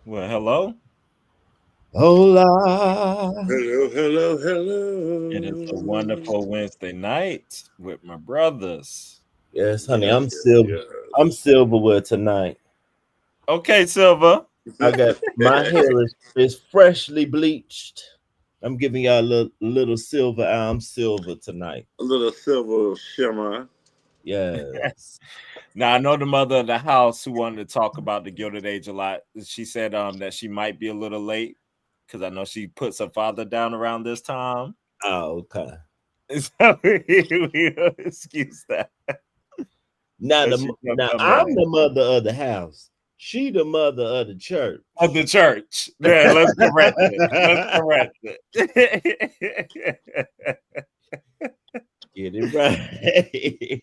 Well, hello. Hola. Hello, hello, It is a hello. wonderful Wednesday night with my brothers. Yes, honey, Yes, I'm yes, silver. I'm yes. silverware tonight. Okay, Silva. I got my hair is freshly bleached. I'm giving y'all a little silver. I'm silver tonight. A little silver shimmer. Yes. Now I know the mother of the house who wanted to talk about the Gilded Age a lot. She said that she might be a little late because I know she puts her father down around this time. Oh, okay. So we'll excuse that. But she's gonna Now come I'm in. the mother of the house. She the mother of the Of the church. church. Yeah, let's correct it. Let's correct it. Get it right.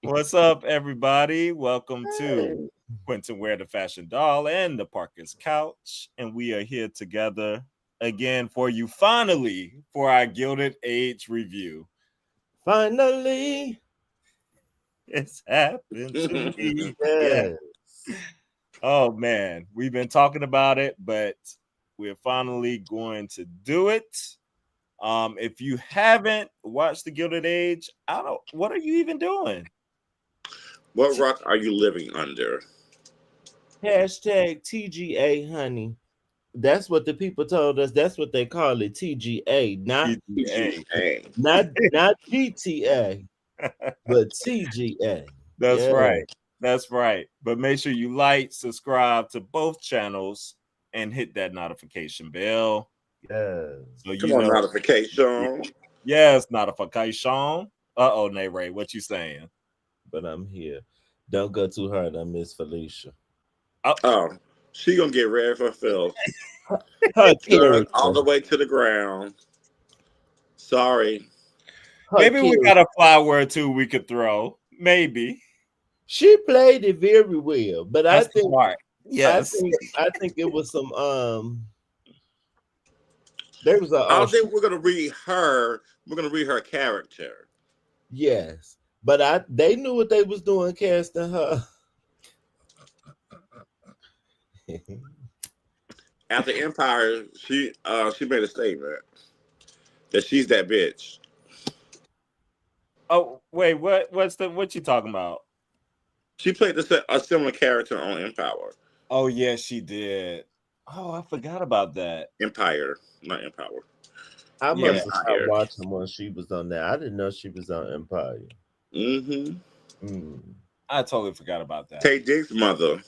What's up, everybody? Welcome to Quentin Wear the Fashion Doll and the Parker's Couch. And we are here together again for you finally for our Gilded Age review. Finally. It's happened to me. Yeah. Yes. Oh man, we've been talking about it, but we're finally going to do it. If you haven't watched the Gilded Age, I don't what are you even doing? What rock are you living under? Hashtag TGA, honey. That's what the people told us. That's what they call it, TGA, PTA. not GTA, but TGA. That's Yeah, right. That's right. But make sure you like, subscribe to both channels, and hit that notification bell yeah. so Come you on, know. notification. Yes, notification. Uh-oh, Nay Ray, what you saying? But I'm here. Don't go too hard on Miss Felicia. Oh, Oh, she gonna get ready for Phil. Her Dug all character, the way to the ground. Sorry. her maybe we got character. a flower or two we could throw. Maybe. She played it very well, but That's smart. Yes. I think it was some there was a I don't think we're gonna read her. We're gonna read her character. yes, but I they knew what they was doing casting her. After Empire, she made a statement that she's that bitch. Oh, wait, what you talking about? She played a similar character on Empower. Oh, yes, she did. Oh, I forgot about that. Empire, not Empower. I Yeah. must have stopped Empire. watching when she was on there. I didn't know she was on Empire. Mm-hmm. Mm. I totally forgot about that. Tay Diggs' mother.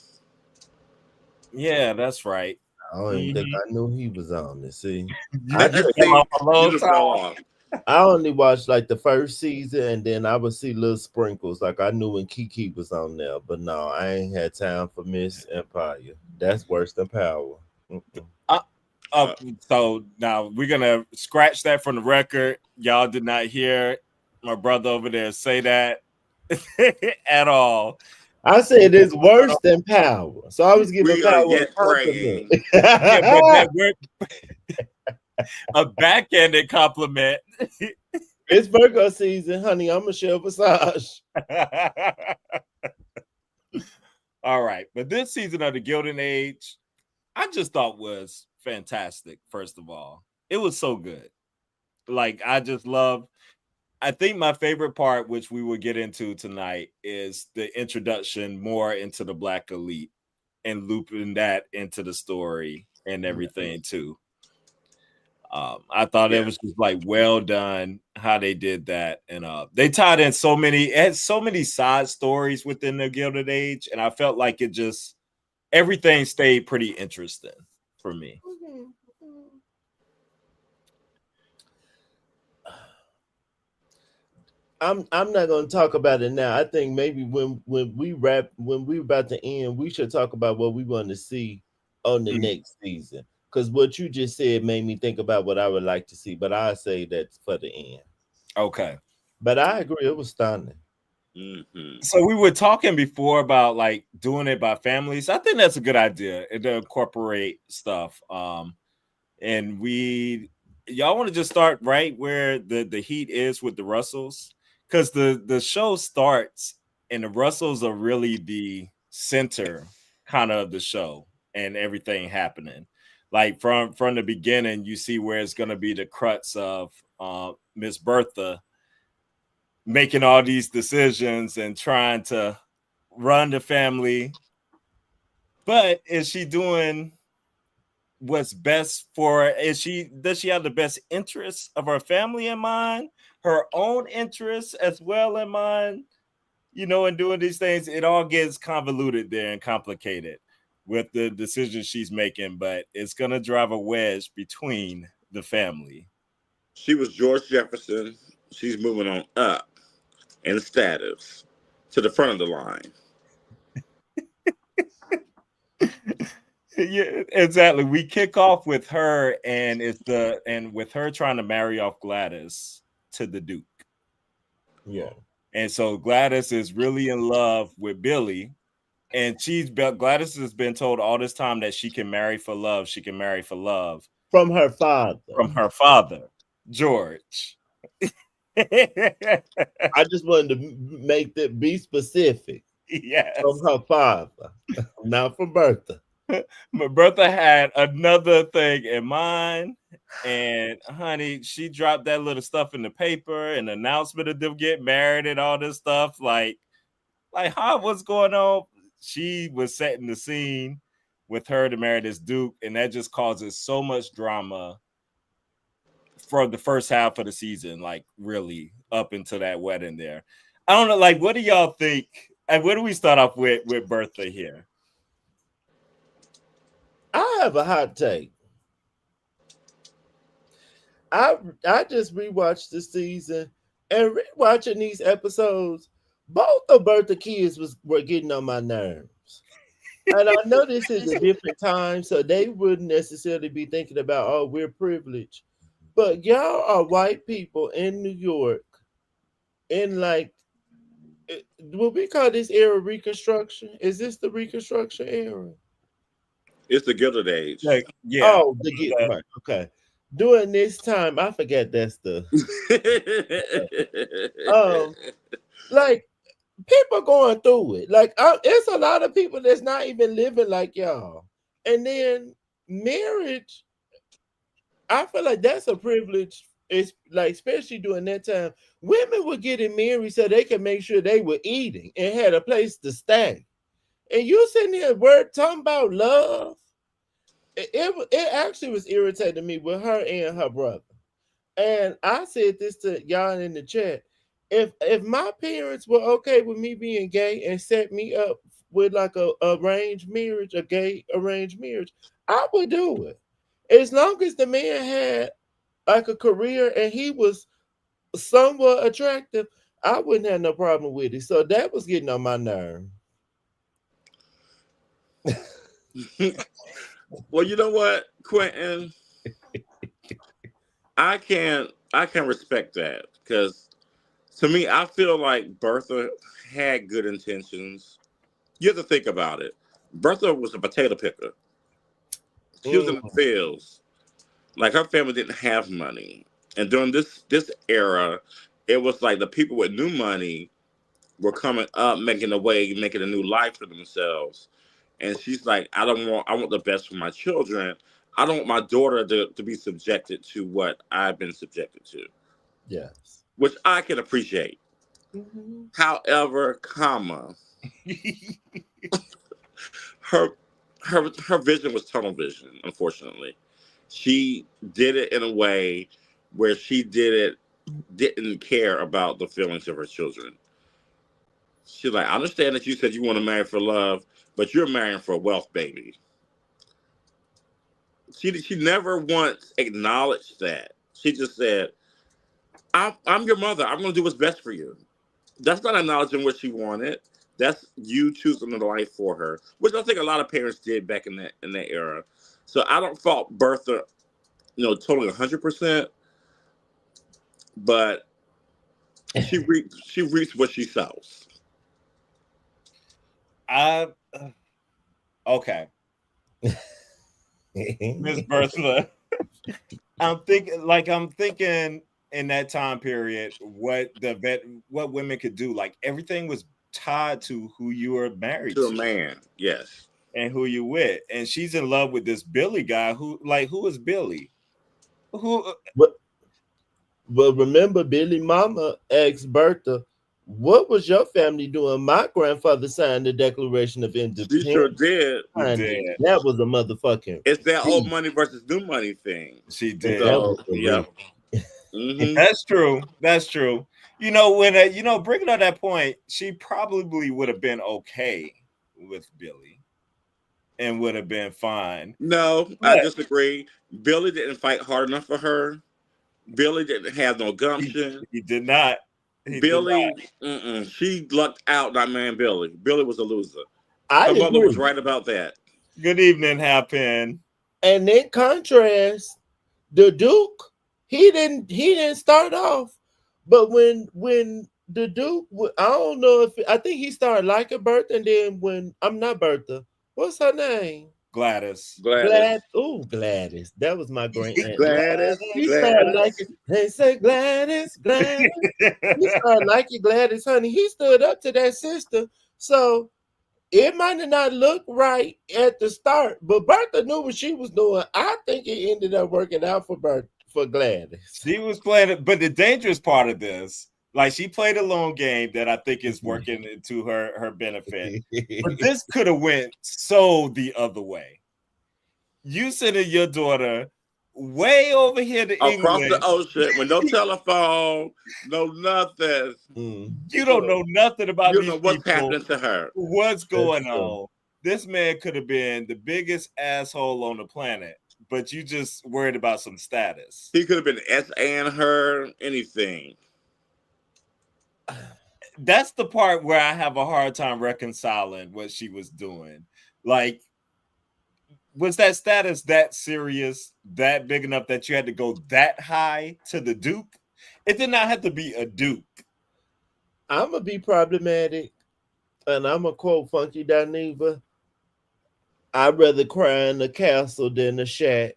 Yeah, that's right. I don't even think Mhm. I knew he was on it. See, I You fell See, off a you long just fell time. off. I only watched like the first season, and then I would see little sprinkles. Like I knew when Kiki was on there, but no, I ain't had time for Miss Empire. That's worse than Power. Mm-mm. Uh, uh, Uh, so now we're gonna scratch that from the record. Y'all did not hear my brother over there say that at all. I said it's worse than Power, so I was giving we are Power yet a compliment. praying. Yeah, but that we're a backhanded compliment. It's Virgo season, honey. I'm Michelle Visage. All right, but this season of the Gilded Age, I just thought was fantastic. First of all, it was so good. Like I just love. I think my favorite part, which we will get into tonight, is the introduction more into the Black elite and looping that into the story and everything too. I thought it Yeah. was just like well done how they did that, and they tied in so many. It had so many side stories within the Gilded Age, and I felt like it just everything stayed pretty interesting for me. I'm not gonna talk about it now. I think maybe when we about to end, we should talk about what we want to see on the Mm, next season. Because what you just said made me think about what I would like to see, but I say that's for the end. okay. But I agree, it was stunning. Mm-hmm. So we were talking before about like doing it by families. I think that's a good idea to incorporate stuff. And we y'all want to just start right where the heat is with the Russells because the show starts and the Russells are really the center kind of the show, and everything happening. Like from the beginning, you see where it's going to be the crux of Miss Bertha making all these decisions and trying to run the family. But is she doing what's best for? Does she have the best interests of her family in mind, her own interests as well in mind? In doing these things, it all gets convoluted there and complicated with the decisions she's making, but it's gonna drive a wedge between the family. She was George Jefferson. She's moving on up in status to the front of the line. Yeah, exactly. We kick off with her, and with her trying to marry off Gladys to the Duke. Yeah. And so Gladys is really in love with Billy, and Gladys has been told all this time that she can marry for love. She can marry for love From her father. From her father, George. I just wanted to make that be specific. Yes. From her father, not from Bertha. But Bertha had another thing in mind, and honey, she dropped that little stuff in the paper, an announcement of them getting married and all this stuff. Like, huh, what's going on? She was setting the scene with her to marry this Duke, and that just causes so much drama for the first half of the season, like really up into that wedding there. I don't know, like, what do y'all think? And where do we start off with Bertha here? I have a hot take. I just rewatched the season, and rewatching these episodes, both of Bertha kids were getting on my nerves. And I know this is a different time, so they wouldn't necessarily be thinking about, oh, we're privileged. But y'all are white people in New York, in like, will we call this era Reconstruction? Is this the Reconstruction era? It's the Gilded Age. Like, yeah. Oh, right. Okay. During this time, I forget that's the like people going through it. Like it's a lot of people that's not even living like y'all. And then marriage, I feel like that's a privilege. It's like, especially during that time, women were getting married so they could make sure they were eating and had a place to stay. And you sitting here talking about love. It actually was irritating me with her and her brother. And I said this to y'all in the chat. If my parents were okay with me being gay and set me up with like a arranged marriage, a gay arranged marriage, I would do it. As long as the man had like a career and he was somewhat attractive, I wouldn't have no problem with it. So that was getting on my nerve. Well, you know what, Quentin? I can respect that, because to me, I feel like Bertha had good intentions. You have to think about it. Bertha was a potato picker. She was in the fields. Like, her family didn't have money. And during this era, it was like the people with new money were coming up, making a new life for themselves. And she's like, I want the best for my children. I don't want my daughter to be subjected to what I've been subjected to. Yes. Which I can appreciate. Mm-hmm. However, her vision was tunnel vision, unfortunately. She did it in a way where she didn't care about the feelings of her children. She's like, I understand that you said you want to marry for love, but you're marrying for wealth, baby. She never once acknowledged that. She just said, I'm your mother. I'm going to do what's best for you. That's not acknowledging what she wanted. That's you choosing the life for her, which I think a lot of parents did back in that era. So I don't fault Bertha, totally 100%, but she reaps what she sows. Okay. Miss Bertha. I'm thinking in that time period what women could do. Like, everything was tied to who you were married to. A man, yes. and who you with. And she's in love with this Billy guy who is Billy? Who But remember, Billy Mama asked Bertha, "What was your family doing?" My grandfather signed the Declaration of She sure Independence. did. did. That was a motherfucking It's that old reach. money versus new money thing. She And did. that was So a yeah. reach. Hmm. That's true. That's true. When bringing up that point, she probably would have been okay with Billy and would have been fine. No, I But disagree. Billy didn't fight hard enough for her. Billy didn't have no he, gumption. he did not. He did not. Billy, she lucked out, not man Billy. Billy was a loser. I Her mother was agree. right about that. Good evening, Happen. And in contrast, the Duke, he didn't start off, but when the Duke, I don't know if I think he started liking Bertha, and then when I'm not Bertha, what's her name? Gladys. Gladys. Gladys. That was my great aunt. Gladys. He started Gladys. liking. They say Gladys, Gladys. He started liking Gladys, honey. He stood up to that sister. So it might have not looked right at the start, but Bertha knew what she was doing. I think it ended up working out for Gladys. She was playing it, but the dangerous part of this, like she played a long game that I think is working into her benefit. But this could have went so the other way. You sending your daughter way over here to Across England. the ocean with no telephone, no nothing. You don't know nothing about You these know what's people. happening to her. What's going on? This man could have been the biggest asshole on the planet, but you just worried about some status. He could have been S.A.ing her, anything. That's the part where I have a hard time reconciling what she was doing. Like, was that status that serious, that big enough that you had to go that high to the Duke? It did not have to be a Duke. I'm gonna be problematic, and I'm gonna quote Funky Dineva. I'd rather cry in the castle than the shack.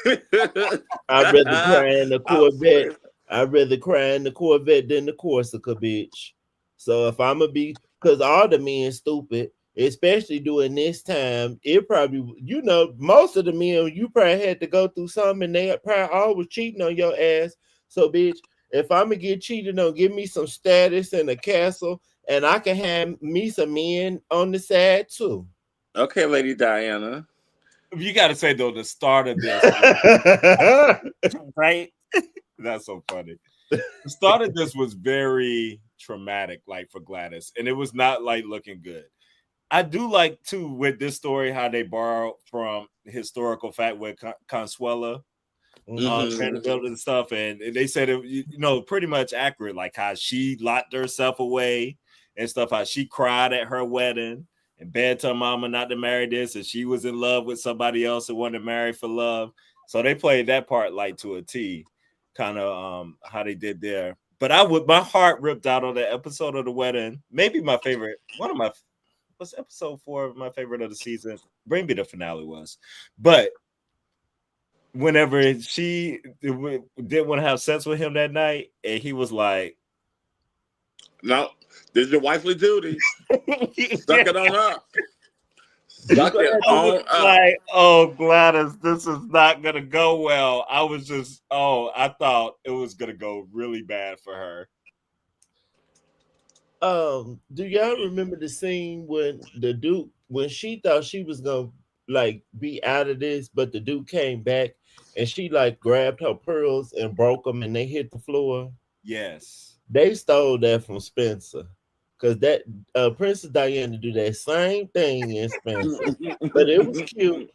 I'd rather cry in the Corvette. I'd rather cry in the Corvette than the Corsica, bitch. So if I'm gonna be, because all the men stupid, especially during this time, it probably, most of the men, you probably had to go through something, and they probably always cheating on your ass. So, bitch, if I'm gonna get cheated on, give me some status and a castle, and I can have me some men on the side too. Okay, Lady Diana. You got to say, though, the start of this, right? That's so funny. The start of this was very traumatic, like for Gladys, and it was not like looking good. I do like too with this story how they borrow from historical fact with Consuela, Vanderbilt and stuff, and they said it, pretty much accurate, like how she locked herself away and stuff, how she cried at her wedding and begged her mama not to marry this, and she was in love with somebody else and wanted to marry for love. So they played that part like to a T, kind of how they did there. But my heart ripped out on the episode of the wedding. Maybe my favorite, was episode 4 my favorite of the season. Maybe the finale was, but whenever she didn't want to have sex with him that night, and he was like, "No, this is your wifely duty. Suck it on up. Suck it on up." Like, oh, Gladys, this is not gonna go well. I was just, I thought it was gonna go really bad for her. Do y'all remember the scene when the Duke, when she thought she was gonna like be out of this, but the Duke came back and she like grabbed her pearls and broke them and they hit the floor? Yes, They stole that from Spencer, because that Princess Diana do that same thing in Spencer, but it was cute.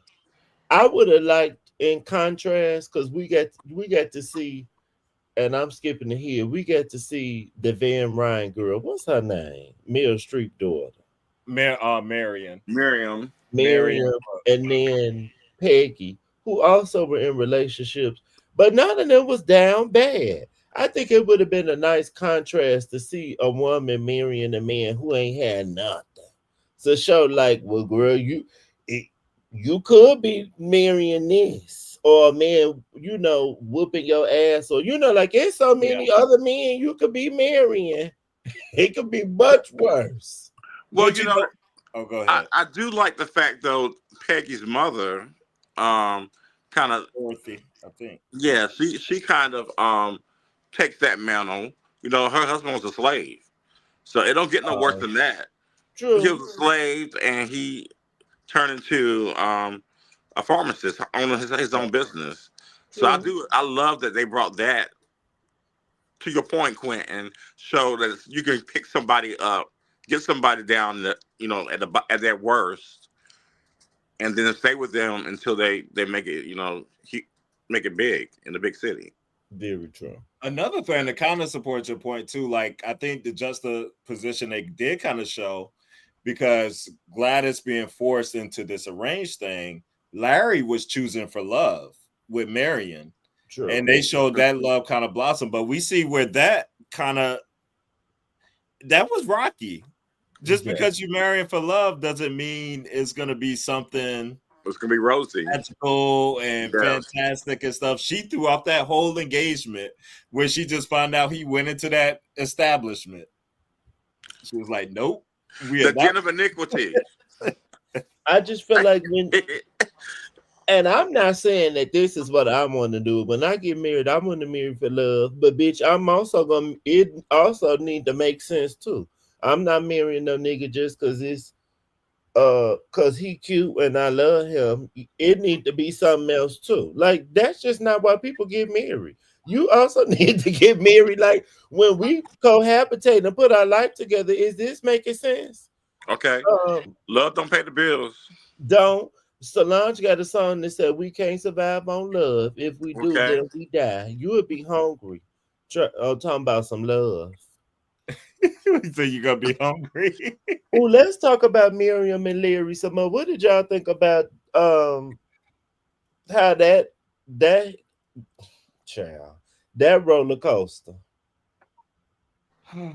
I would have liked, in contrast, because we got to see, and I'm skipping it here. We got to see the Van Ryan girl. What's her name? Meryl Streep daughter. Marion. Miriam, and then Peggy, who also were in relationships, but none of them was down bad. I think it would have been a nice contrast to see a woman marrying a man who ain't had nothing. So show like, well, girl, you could be marrying this, or a man, whooping your ass, or like there's so many other men you could be marrying. It could be much worse. Well, Oh, go ahead. I do like the fact though Peggy's mother, kind of Dorothy, I think. yeah, she kind of takes that mantle. You know, her husband was a slave, so it don't get no worse than that. He True. was a slave, and he turned into a pharmacist, owning his own business. So True. I love that they brought that to your point, Quentin. Show that you can pick somebody up, get somebody down, at their worst, and then stay with them until they make it, make it big in the big city. Very true. Another thing that kind of supports your point too, like I think the juxtaposition they did kind of show, because Gladys being forced into this arranged thing, Larry was choosing for love with Marion, True. and they showed that love kind of blossom. But we see where that was rocky. Just because you're marrying for love doesn't mean it's gonna be something It's gonna be rosy, magical and fantastic and stuff. She threw off that whole engagement when she just found out he went into that establishment. She was like, "Nope, the den of iniquity." I just feel like and I'm not saying that this is what I want to do. When I get married, I want to marry for love. But bitch, I'm also it also need to make sense too. I'm not marrying no nigga just because it's cause he cute and I love him. It need to be something else too. Like that's just not why people get married. You also need to get married. Like when we cohabitate and put our life together, is this making sense? Okay. Love don't pay the bills. Don't. Solange got a song that said we can't survive on love. If we do, then we die. You would be hungry. Talking about some love. So you're gonna be hungry. Oh, let's talk about Miriam and Larry some more. What did y'all think about how that child that roller coaster? I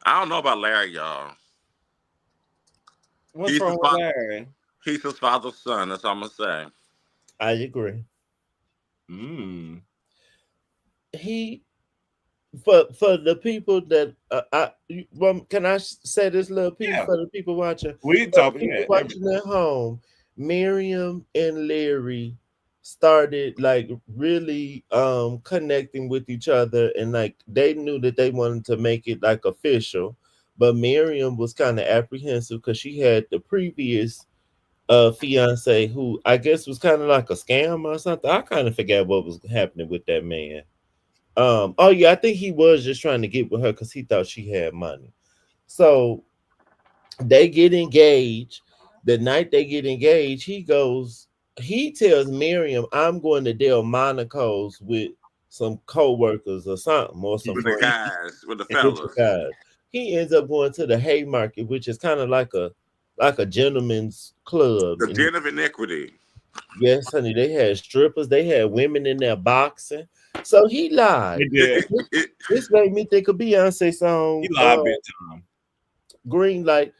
don't know about Larry, y'all. What's wrong with Larry? He's his father's son. That's all I'm gonna say. I agree. He for the people that can I say this little piece for the people watching? We talking watching at home. Miriam and Larry started like really connecting with each other, and like they knew that they wanted to make it like official, but Miriam was kind of apprehensive because she had the previous fiance who I guess was kind of like a scam or something. I kind of forgot what was happening with that man. Oh yeah, I think he was just trying to get with her because he thought she had money. So they get engaged. The night they get engaged, he tells Miriam, I'm going to Delmonico's with some co-workers or something, or some with the guys, with the fellas. He ends up going to the Haymarket, which is kind of like a gentleman's club. The den of iniquity. Yes, honey. They had strippers, they had women in there boxing. So he lied. This made me think of Beyonce song. He lied big time. Green light.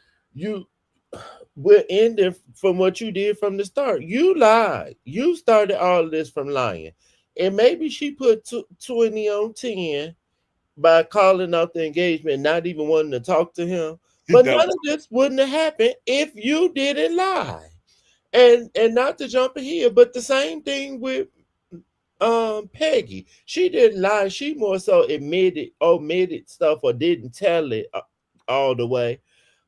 We're ending from what you did from the start. You lied. You started all of this from lying. And maybe she put 20 on 10 by calling out the engagement, not even wanting to talk to him. But none of this wouldn't have happened if you didn't lie. And not to jump ahead, but the same thing with Peggy. She didn't lie. She more so omitted stuff or didn't tell it all the way.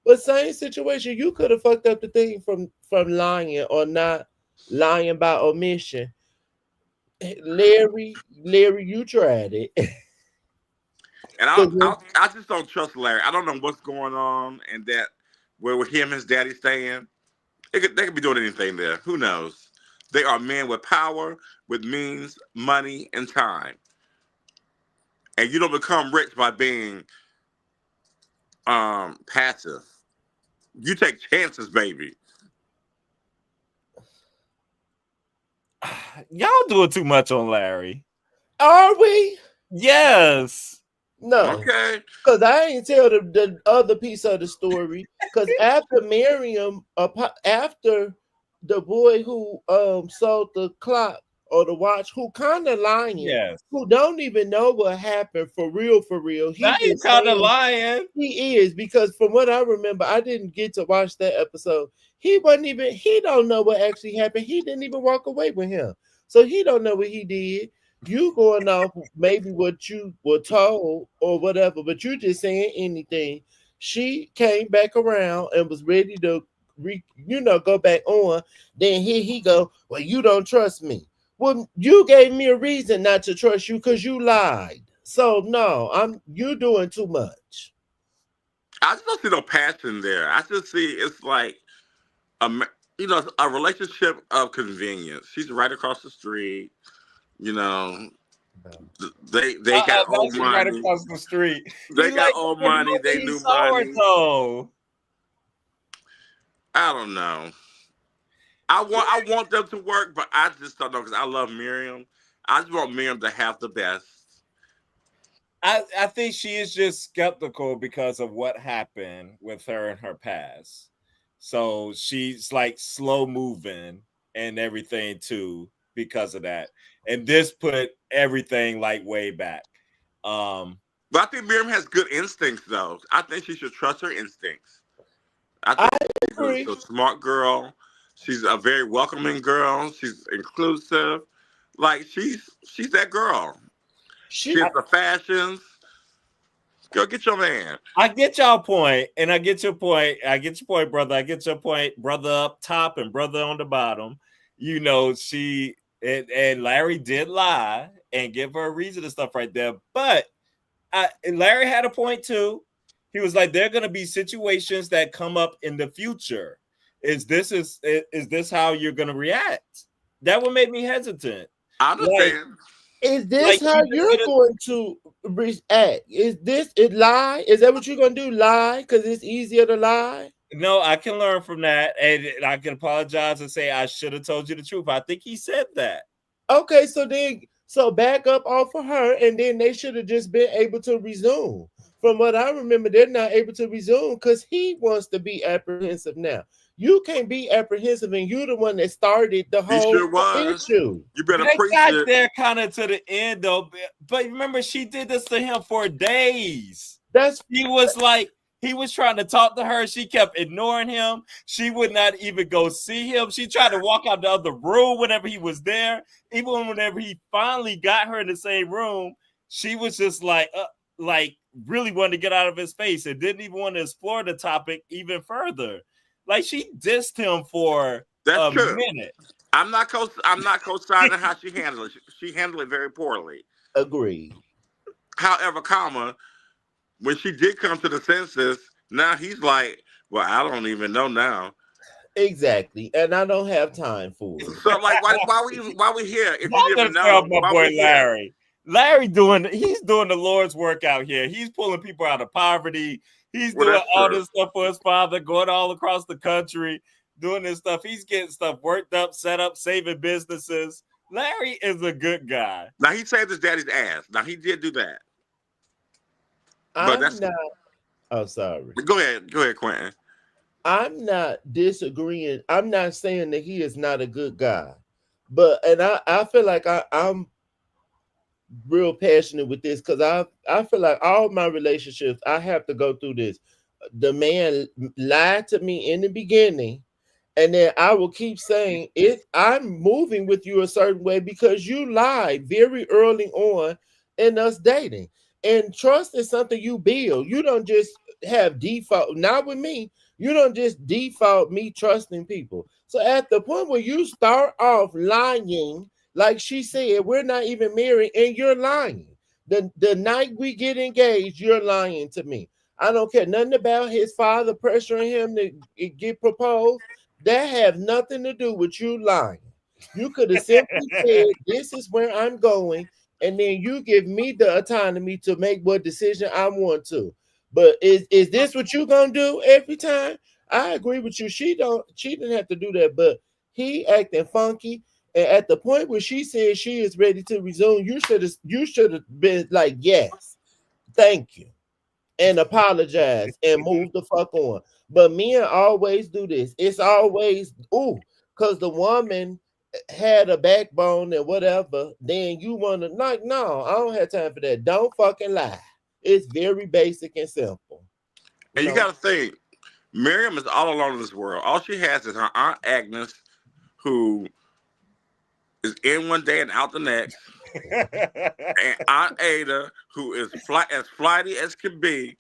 But same situation, you could have fucked up the thing from lying or not lying by omission. Larry, you tried it. And I just don't trust Larry. I don't know what's going on and that where with him and his daddy staying. They could be doing anything there. Who knows? They are men with power, with means, money, and time. And you don't become rich by being passive. You take chances, baby. Y'all doing too much on Larry. Are we? Yes. No. Okay. Because I ain't tell the other piece of the story. Because after Miriam, after the boy who sold the clock or to watch who kind of lying, Yes. who don't even know what happened for real, for real. He Now you just kind of saying lying. he is, because from what I remember, I didn't get to watch that episode. He wasn't even, he don't know what actually happened. He didn't even walk away with him. So he don't know what he did. You going off maybe what you were told or whatever, but you just saying anything. She came back around and was ready to go back on. Then here he go, well, you don't trust me. Well, you gave me a reason not to trust you because you lied. So no, you doing too much. I just don't see no passion there. I just see it's like a a relationship of convenience. She's right across the street. You know, they got Now old she's right money. across the street. They He got liked old her the money. moment They he new saw her, money. though. I don't know. I want them to work, but I just don't know because I love Miriam. I just want Miriam to have the best. I think she is just skeptical because of what happened with her in her past. So she's like slow moving and everything too because of that. And this put everything like way back. Um But I think Miriam has good instincts, though. I think she should trust her instincts. I I think she's agree. a smart girl. She's a very welcoming girl. She's inclusive. Like she's that girl. She She has the fashions. Go get your man. I get y'all point, and I get your point. I get your point, brother. I get your point, brother up top and brother on the bottom. You know, she and Larry did lie and give her a reason and stuff right there. But Larry had a point too. He was like, there are going to be situations that come up in the future. Is this how you're going to react? That would make me hesitant. I Like, understand. is this like how you're going to react? Is this it lie? Is that what you're gonna do? Lie? Because it's easier to lie. No, I can learn from that, and I can apologize and say I should have told you the truth. I think he said that. Okay, so back up off of her, and then they should have just been able to resume. From what I remember, they're not able to resume because he wants to be apprehensive now. You can't be apprehensive, and you're the one that started the He whole sure was. issue. You better They preach got it. there kind of to the end though, but remember she did this to him for days. That's He was like, he was trying to talk to her. She kept ignoring him. She would not even go see him. She tried to walk out the other room whenever he was there. Even whenever he finally got her in the same room, she was just like really wanted to get out of his face and didn't even want to explore the topic even further. Like she dissed him for That's a true. minute. I'm not co-signing how she handled it. She handled it very poorly. agreed. However, when she did come to the senses, now he's like, well, I don't even know now. Exactly, and I don't have time for it. So like, why we here if you Y'all didn't even just felt know? my Why boy we here? Larry. He's doing the Lord's work out here. He's pulling people out of poverty. He's Well, doing that's all true. this stuff for his father, going all across the country, doing this stuff. He's getting stuff worked up, set up, saving businesses. Larry is a good guy. Now he saved his daddy's ass. Now he did do that, but I'm that's not. Oh, sorry. go ahead, Quentin. I'm not disagreeing. I'm not saying that he is not a good guy, but and I feel like I'm real passionate with this because I feel like all my relationships I have to go through this. The man lied to me in the beginning, and then I will keep saying it. I'm moving with you a certain way because you lied very early on in us dating. And trust is something you build. You don't just have default. Not with me. You don't just default me trusting people. So at the point where you start off lying, like she said, we're not even married, and you're lying. The night we get engaged, you're lying to me. I don't care nothing about his father pressuring him to get proposed. That have nothing to do with you lying. You could have simply said, "This is where I'm going," and then you give me the autonomy to make what decision I want to. But is this what you gonna do every time? I agree with you. She didn't have to do that, but he acting funky. And at the point where she said she is ready to resume, you should have been like, yes, thank you, and apologize and move the fuck on. But men always do this. It's always because the woman had a backbone and whatever, then you want to like, no, I don't have time for that. Don't fucking lie. It's very basic and simple. And you No, got to think, Miriam is all alone in this world. All she has is her Aunt Agnes, who is in one day and out the next, and Aunt Ada, who is as flighty as can be.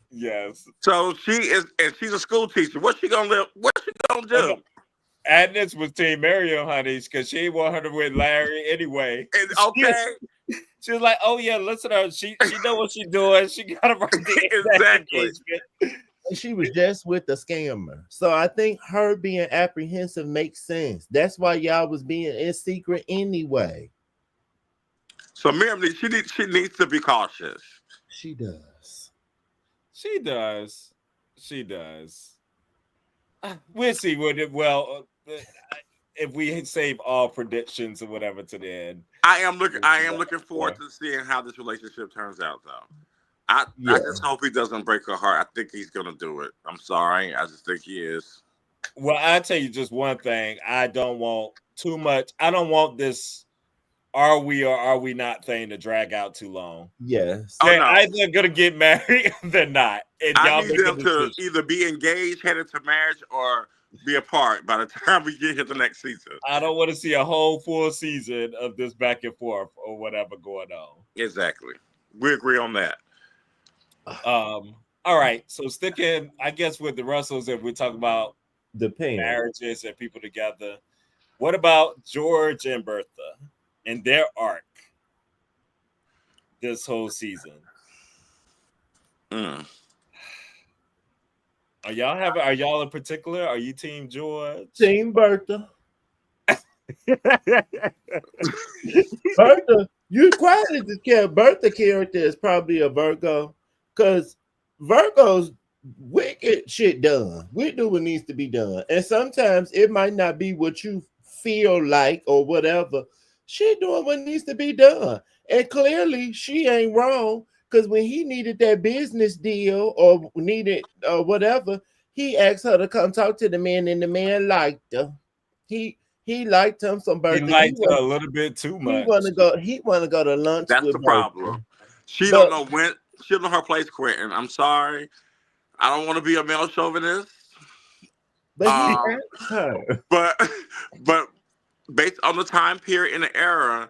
Yes. So she is, and she's a school teacher. What's she gonna live? What's she gonna Oh, do? no. Agnes was Team Miriam, honeys, because she want her to with Larry anyway. And, okay, She was like, "Oh yeah, listen to her. She know what she's doing. She got to write the exactly. engagement." she was just with the scammer. So I think her being apprehensive makes sense. That's why y'all was being in secret anyway. So Miriam, she needs to be cautious. She does. She does. She does. We'll see what it. Well, if we save all predictions or whatever to the end. I am looking forward to seeing how this relationship turns out, though. I just hope he doesn't break her heart. I think he's gonna do it. I'm sorry. I just think he is. Well, I'll tell you just one thing. I don't want too much. I don't want this are we or are we not thing to drag out too long. Yes. Oh, They're no. either gonna get married or they're not. And I y'all need make a them to decision. either be engaged, headed to marriage, or be apart by the time we get here the next season. I don't want to see a whole full season of this back and forth or whatever going on. Exactly. We agree on that. All right. So sticking, I guess, with the Russells, if we talk about marriages and people together, what about George and Bertha and their arc this whole season? Mm. Are y'all in particular? Are you Team George? Team Bertha. Bertha, you quietly just care. Bertha character is probably a Virgo, because Virgos wicked shit done. We do what needs to be done, and sometimes it might not be what you feel like or whatever. She doing what needs to be done, and clearly she ain't wrong. Because when he needed that business deal or needed whatever, he asked her to come talk to the man, and the man liked her. He liked him some Bertha. He liked her a little bit too much. He want to go to lunch. That's with the problem. She don't know when. She don't know her place, Quentin. I'm sorry. I don't want to be a male chauvinist. But he asked her. But based on the time period in the era,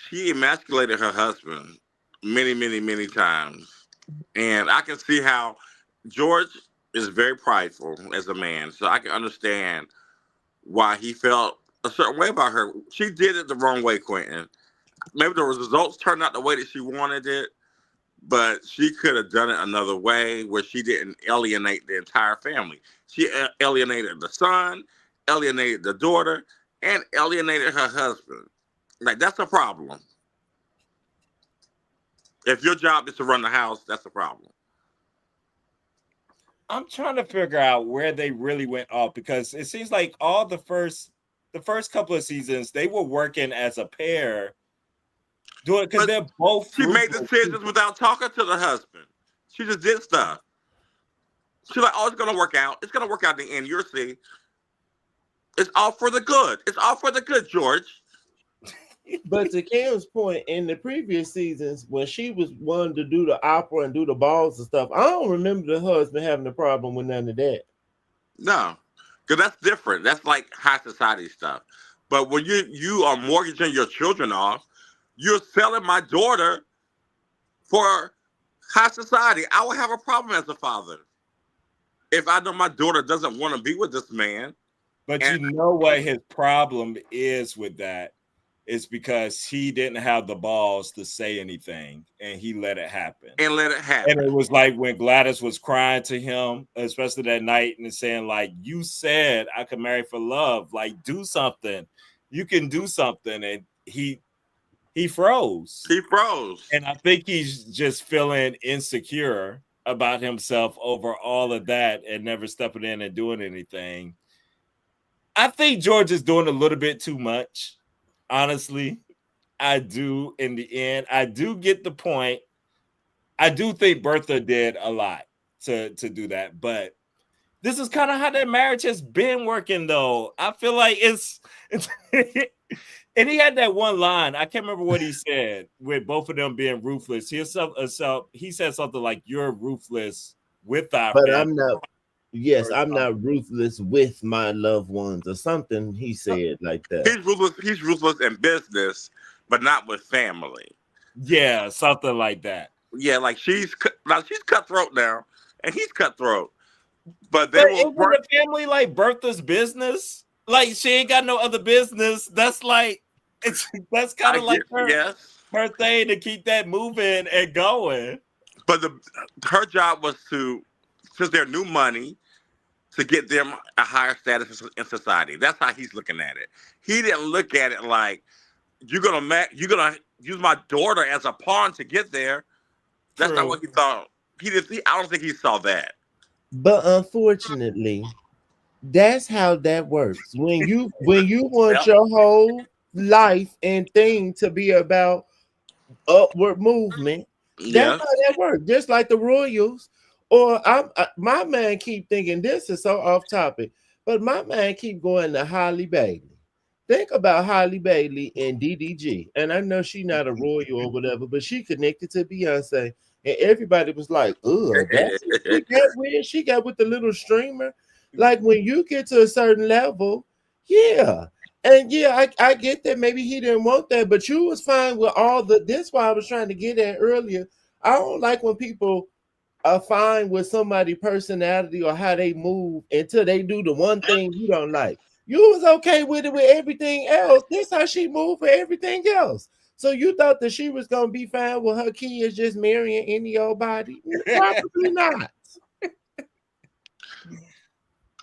she emasculated her husband many, many, many times. And I can see how George is very prideful as a man. So I can understand why he felt a certain way about her. She did it the wrong way, Quentin. Maybe the results turned out the way that she wanted it, but she could have done it another way where she didn't alienate the entire family. She alienated the son, alienated the daughter, and alienated her husband. Like, that's a problem. If your job is to run the house, that's a problem. I'm trying to figure out where they really went off, because it seems like all the first couple of seasons they were working as a pair, doing because they're both. She made decisions without talking to the husband. She just did stuff. She's like, "Oh, it's gonna work out. It's gonna work out in the end. You'll see. It's all for the good. It's all for the good, George." But to Cam's point, in the previous seasons, when she was wanting to do the opera and do the balls and stuff, I don't remember the husband having a problem with none of that. No, because that's different. That's like high society stuff. But when you are mortgaging your children off, you're selling my daughter for high society. I would have a problem as a father if I know my daughter doesn't want to be with this man. But you know what his problem is with that? It's because he didn't have the balls to say anything, and he let it happen. And it was like when Gladys was crying to him, especially that night, and saying, like, "You said I could marry for love. Like, do something. You can do something." And he froze. He froze. And I think he's just feeling insecure about himself over all of that and never stepping in and doing anything. I think George is doing a little bit too much. Honestly, I do. In the end, I do get the point. I do think Bertha did a lot to do that, but this is kind of how that marriage has been working, though. I feel like it's and he had that one line. I can't remember what he said with both of them being ruthless. He said something like, "You're ruthless with our But family." I'm not. Yes, I'm not ruthless with my loved ones or something. He said like that. He's ruthless. He's ruthless in business, but not with family. Yeah, something like that. Yeah, like she's cutthroat now, and he's cutthroat. But they But will isn't work. the family like Bertha's business? Like she ain't got no other business. That's like that's kind I of like get yes, her thing to keep that moving and going. but her job was to, since they're new money, to get them a higher status in society. That's how he's looking at it. He didn't look at it like you're gonna use my daughter as a pawn to get there. That's not True. what he thought. He didn't. I don't think he saw that. But unfortunately, that's how that works. When you want Yep. your whole life and thing to be about upward movement, that's how Yes. that works. Just like the Royals, or my man keep thinking this is so off topic, but my man keep going to Holly Bailey. Think about Holly Bailey and DDG, and I know she not a royal or whatever, but she connected to Beyonce, and everybody was like, "Ugh, that's who she got with. She got with the little streamer." Like when you get to a certain level, yeah. And yeah, I get that maybe he didn't want that, but you was fine with all the. This why I was trying to get at earlier. I don't like when people are fine with somebody's personality or how they move until they do the one thing you don't like. You was okay with it with everything else. This how she moved for everything else. So you thought that she was gonna be fine with her kids just marrying any old body? Probably not.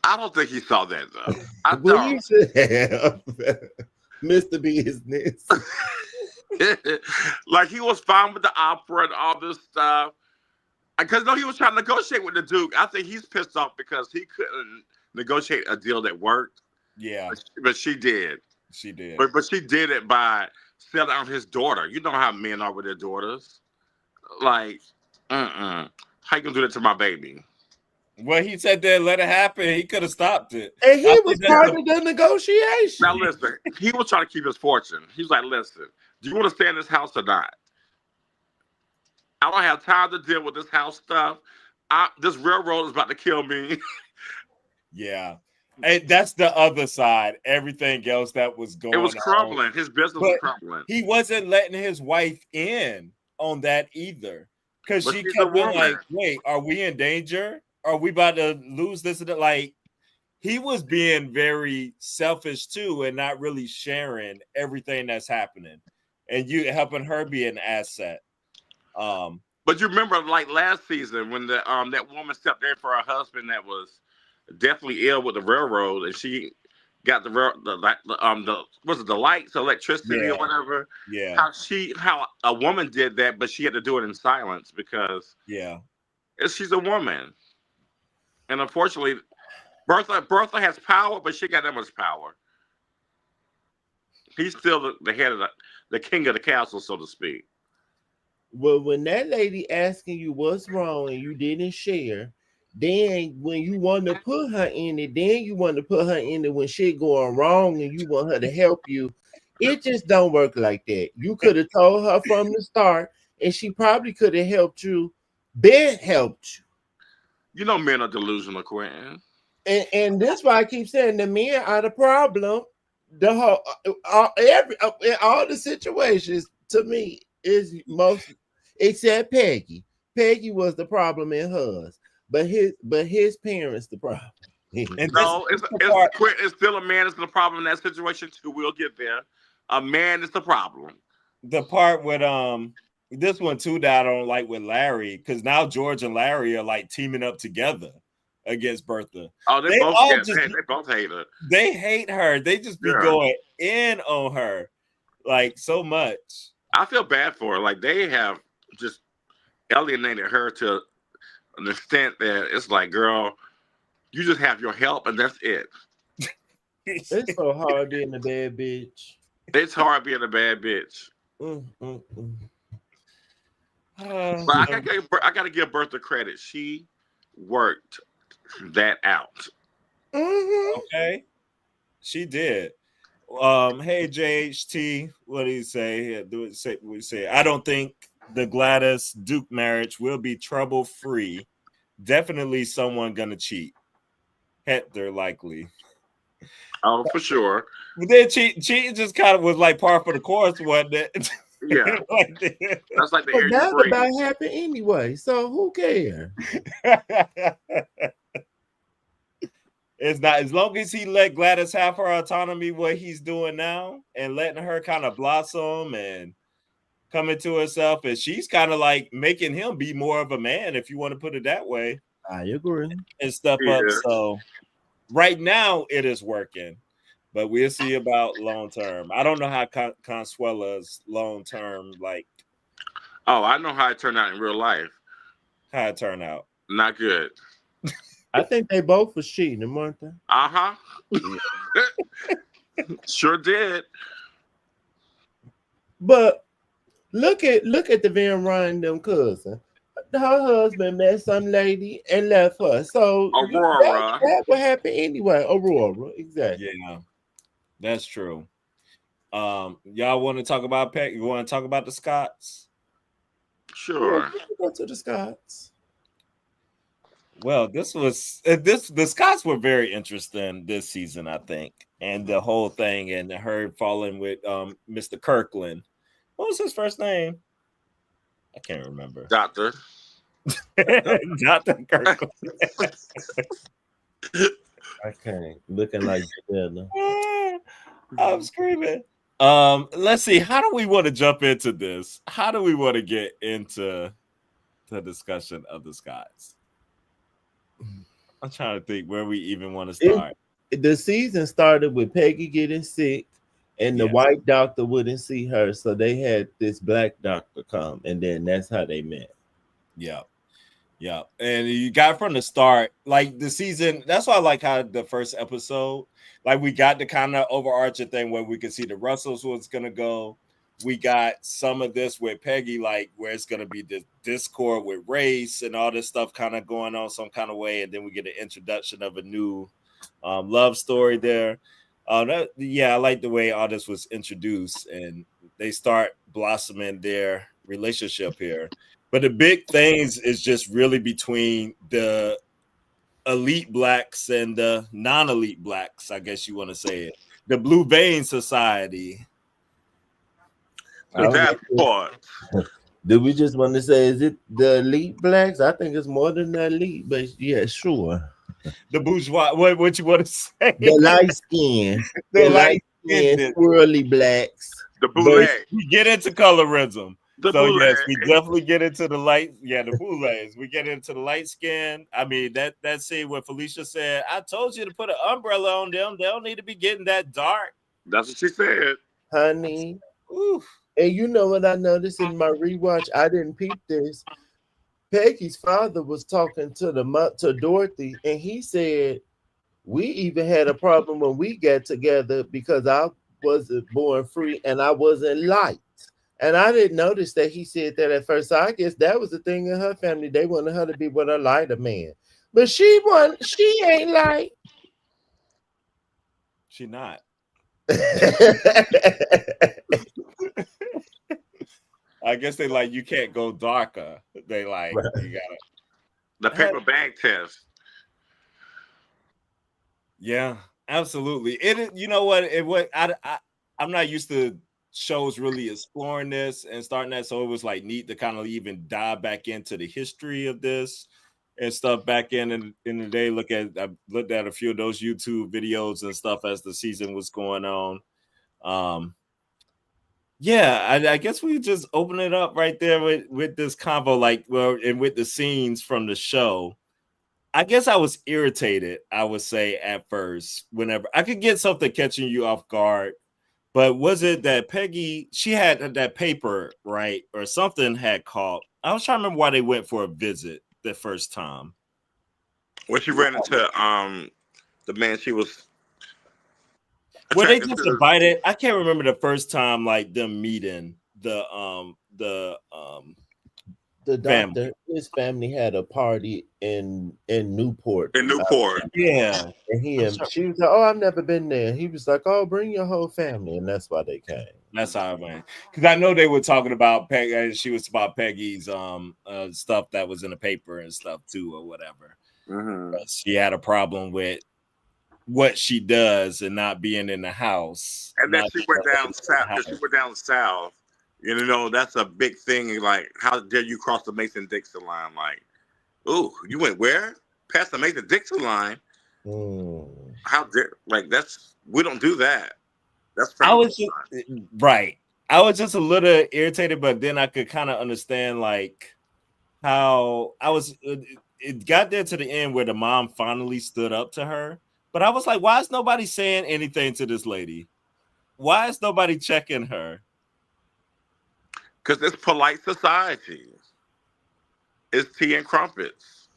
I don't think he saw that though. I Well, you don't. should have, Mr. Business. Like he was fine with the opera and all this stuff. Because no, he was trying to negotiate with the Duke. I think he's pissed off because he couldn't negotiate a deal that worked. Yeah, But she did. she did. But she did it by selling out his daughter. You know how men are with their daughters. Like, how you gonna do that to my baby? Well, he said that let it happen. He could have stopped it. And he I was think that's part the of the negotiation. Now listen, he was trying to keep his fortune. He's like, listen, do you want to stay in this house or not? I don't have time to deal with this house stuff. This railroad is about to kill me. yeah. And that's the other side. Everything else that was going It was on. crumbling. His business was But crumbling. he wasn't letting his wife in on that either. Because But she she's a kept being woman. like, wait, are we in danger? Are we about to lose this? And that? Like, he was being very selfish too and not really sharing everything that's happening. And you helping her be an asset. But you remember, like last season, when the that woman stepped in for her husband that was definitely ill with the railroad, and she got the was it the lights, electricity, Yeah. or whatever. Yeah. How a woman did that, but she had to do it in silence because Yeah. she's a woman, and unfortunately, Bertha has power, but she got that much power. He's still the head of the king of the castle, so to speak. Well, when that lady asking you what's wrong and you didn't share, then when you want to put her in it, then you want to put her in it when shit going wrong and you want her to help you. It just don't work like that. You could have told her from the start, and she probably could have helped you. Ben helped you. You know, men are delusional, Quentin. And that's why I keep saying the men are the problem. The whole in all the situations to me is most except Peggy. Peggy was the problem in hers, but his parents the problem. And No, this the part, it's still a man is the problem in that situation too. We'll get there. A man is the problem. the part with this one too that I don't like with Larry, because now George and Larry are like teaming up together against Bertha. Oh, They all just they both hate her. they hate her. They just be Yeah. going in on her like so much. I feel bad for her. Like they have just alienated her to an extent that it's like, girl, you just have your help and that's it. It's so hard being a bad bitch. It's hard being a bad bitch. Mm, mm, mm. But I gotta give Bertha credit. She worked that out. Mm-hmm. Okay, she did. Hey JHT, what do you say? Yeah, do it. Say what you say. I don't think the Gladys Duke marriage will be trouble free. Definitely someone gonna cheat. Hector likely. Oh, for sure. But then cheating just kind of was like par for the course, wasn't it? Yeah, Like that's like the But air you that's breathe. about happen anyway. So who cares? it's not as long as he let Gladys have her autonomy, what he's doing now, and letting her kind of blossom and come into herself, and she's kind of like making him be more of a man, if you want to put it that way, I agree. and step up. Yeah. So right now it is working, but we'll see about long term. I don't know how Consuela's long term, like Oh, I know how it turned out in real life. how it turn out. Not good. I think they both was cheating, weren't they? Uh-huh. Sure did. But look at the Van Ryan them cousin. Her husband met some lady and left her. So Aurora. that would happen anyway. Aurora, exactly. Yeah, that's true. Y'all want to talk about Peck? You want to talk about the Scots? Sure. Yeah, go to the Scots. Well, the Scots were very interesting this season, I think, and the whole thing, and her falling with Mr. Kirkland. What was his first name? I can't remember. Doctor. Dr. Kirkland. I can't. Looking like Jadella. I'm screaming. Let's see. How do we want to jump into this? How do we want to get into the discussion of the Scots? I'm trying to think where we even want to start. The season started with Peggy getting sick, and the white doctor wouldn't see her, so they had this black doctor come, and then that's how they met. Yeah. And you got from the start, like the season. That's why I like how the first episode, like we got the kind of overarching thing where we could see the Russells was gonna go. We got some of this with Peggy, like where it's gonna be this discord with race and all this stuff kind of going on some kind of way, and then we get an introduction of a new love story there. I like the way all this was introduced, and they start blossoming their relationship here. But the big things is just really between the elite blacks and the non-elite blacks, I guess you want to say it. The Blue Vein Society. That part. Do we just want to say, is it the elite blacks? I think it's more than the elite, but yeah, sure. The bourgeois. What you want to say? The light skin. the light skin, swirly blacks. The boule. We get into colorism. The so boule. Yes, we definitely get into the light. Yeah, the boulets. We get into the light skin. I mean, that scene where Felicia said, "I told you to put an umbrella on them. They don't need to be getting that dark." That's what she said, honey. Oof. And you know what I noticed in my rewatch? I didn't peep this. Peggy's father was talking to Dorothy, and he said, "We even had a problem when we got together because I wasn't born free and I wasn't light." And I didn't notice that he said that at first. So I guess that was the thing in her family. They wanted her to be with a lighter man. But she ain't light. She not. I guess they like you can't go darker. They like you gotta the paper bag test. Yeah, absolutely. It you know what I'm not used to shows really exploring this and starting that, so it was like neat to kind of even dive back into the history of this and stuff back in the day. I looked at a few of those YouTube videos and stuff as the season was going on. I guess we just open it up right there with this convo, and with the scenes from the show. I guess I was irritated, I would say, at first, whenever I could get something catching you off guard. But was it that Peggy, she had that paper, right? Or something had caught. I was trying to remember why they went for a visit the first time. When she ran into the man she was. Were they just invited? I can't remember the first time, like them meeting The family. doctor, his family had a party in Newport. In Newport. Yeah, And he I'm and sure she was like, "Oh, I've never been there." He was like, "Oh, bring your whole family," and that's why they came. that's how it went. Because I know they were talking about Peg. She was about Peggy's stuff that was in the paper and stuff too, or whatever. Mm-hmm. She had a problem with what she does and not being in the house, And then not she being went able to down be in south. the Cause she house. went down south. You know, that's a big thing. Like, how dare you cross the Mason-Dixon line? Like, ooh, you went where? Past the Mason-Dixon line? Mm. How dare? Like, we don't do that. That's I frowned was just upon. right. I was just a little irritated, but then I could kind of understand like how I was. It got there to the end where the mom finally stood up to her, but I was like, why is nobody saying anything to this lady? Why is nobody checking her? Because it's polite society. It's tea and crumpets.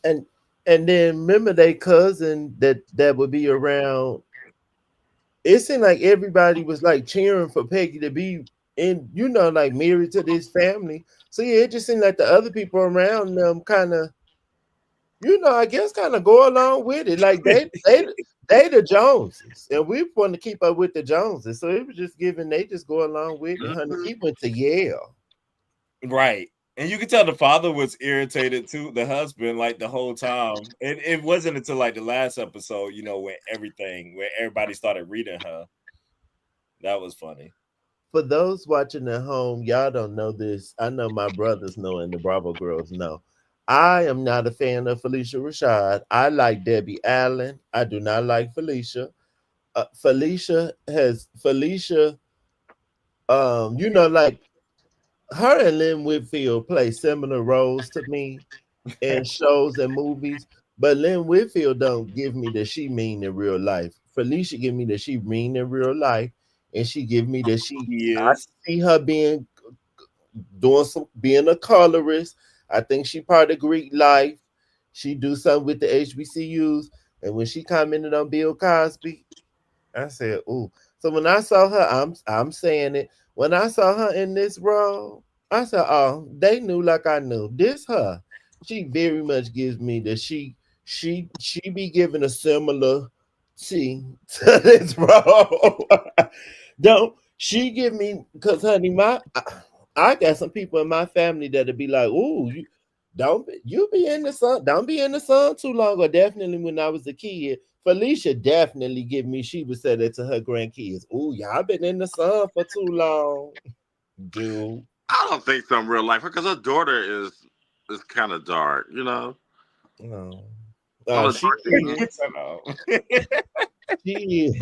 And and then remember they cousin that would be around. It seemed like everybody was like cheering for Peggy to be in, like married to this family. So yeah, it just seemed like the other people around them kind of, I guess kind of go along with it. Like they the Joneses, and we want to keep up with the Joneses. So it was just given they just go along with it. Honey, Mhm. he went to Yale. Right. And you could tell the father was irritated too, the husband, like the whole time. It wasn't until like the last episode, where everybody started reading her. That was funny. For those watching at home, y'all don't know this. I know my brothers know, and the Bravo girls know. I am not a fan of Felicia Rashad. I like Debbie Allen. I do not like Felicia. Felicia. Like her and Lynn Whitfield play similar roles to me in shows and movies, but Lynn Whitfield don't give me that she mean in real life. Felicia give me that she mean in real life, and she give me that He I is. see her being a colorist. I think she part of Greek life. She do something with the HBCUs, and when she commented on Bill Cosby, I said, "Ooh." So when I saw her, I'm saying it. When I saw her in this role, I said, "Oh, they knew like I knew. This her. She very much gives me that she be giving a similar see to this role. Don't she give me because honey, I got some people in my family that'll be like, "Ooh, you be in the sun, don't be in the sun too long." Or definitely when I was a kid, Felicia definitely give me. She would say that to her grandkids. "Ooh, y'all been in the sun for too long, dude." I don't think so in real life because her daughter is kind of dark. You know, No, not a she dark is. skin. I know. She is.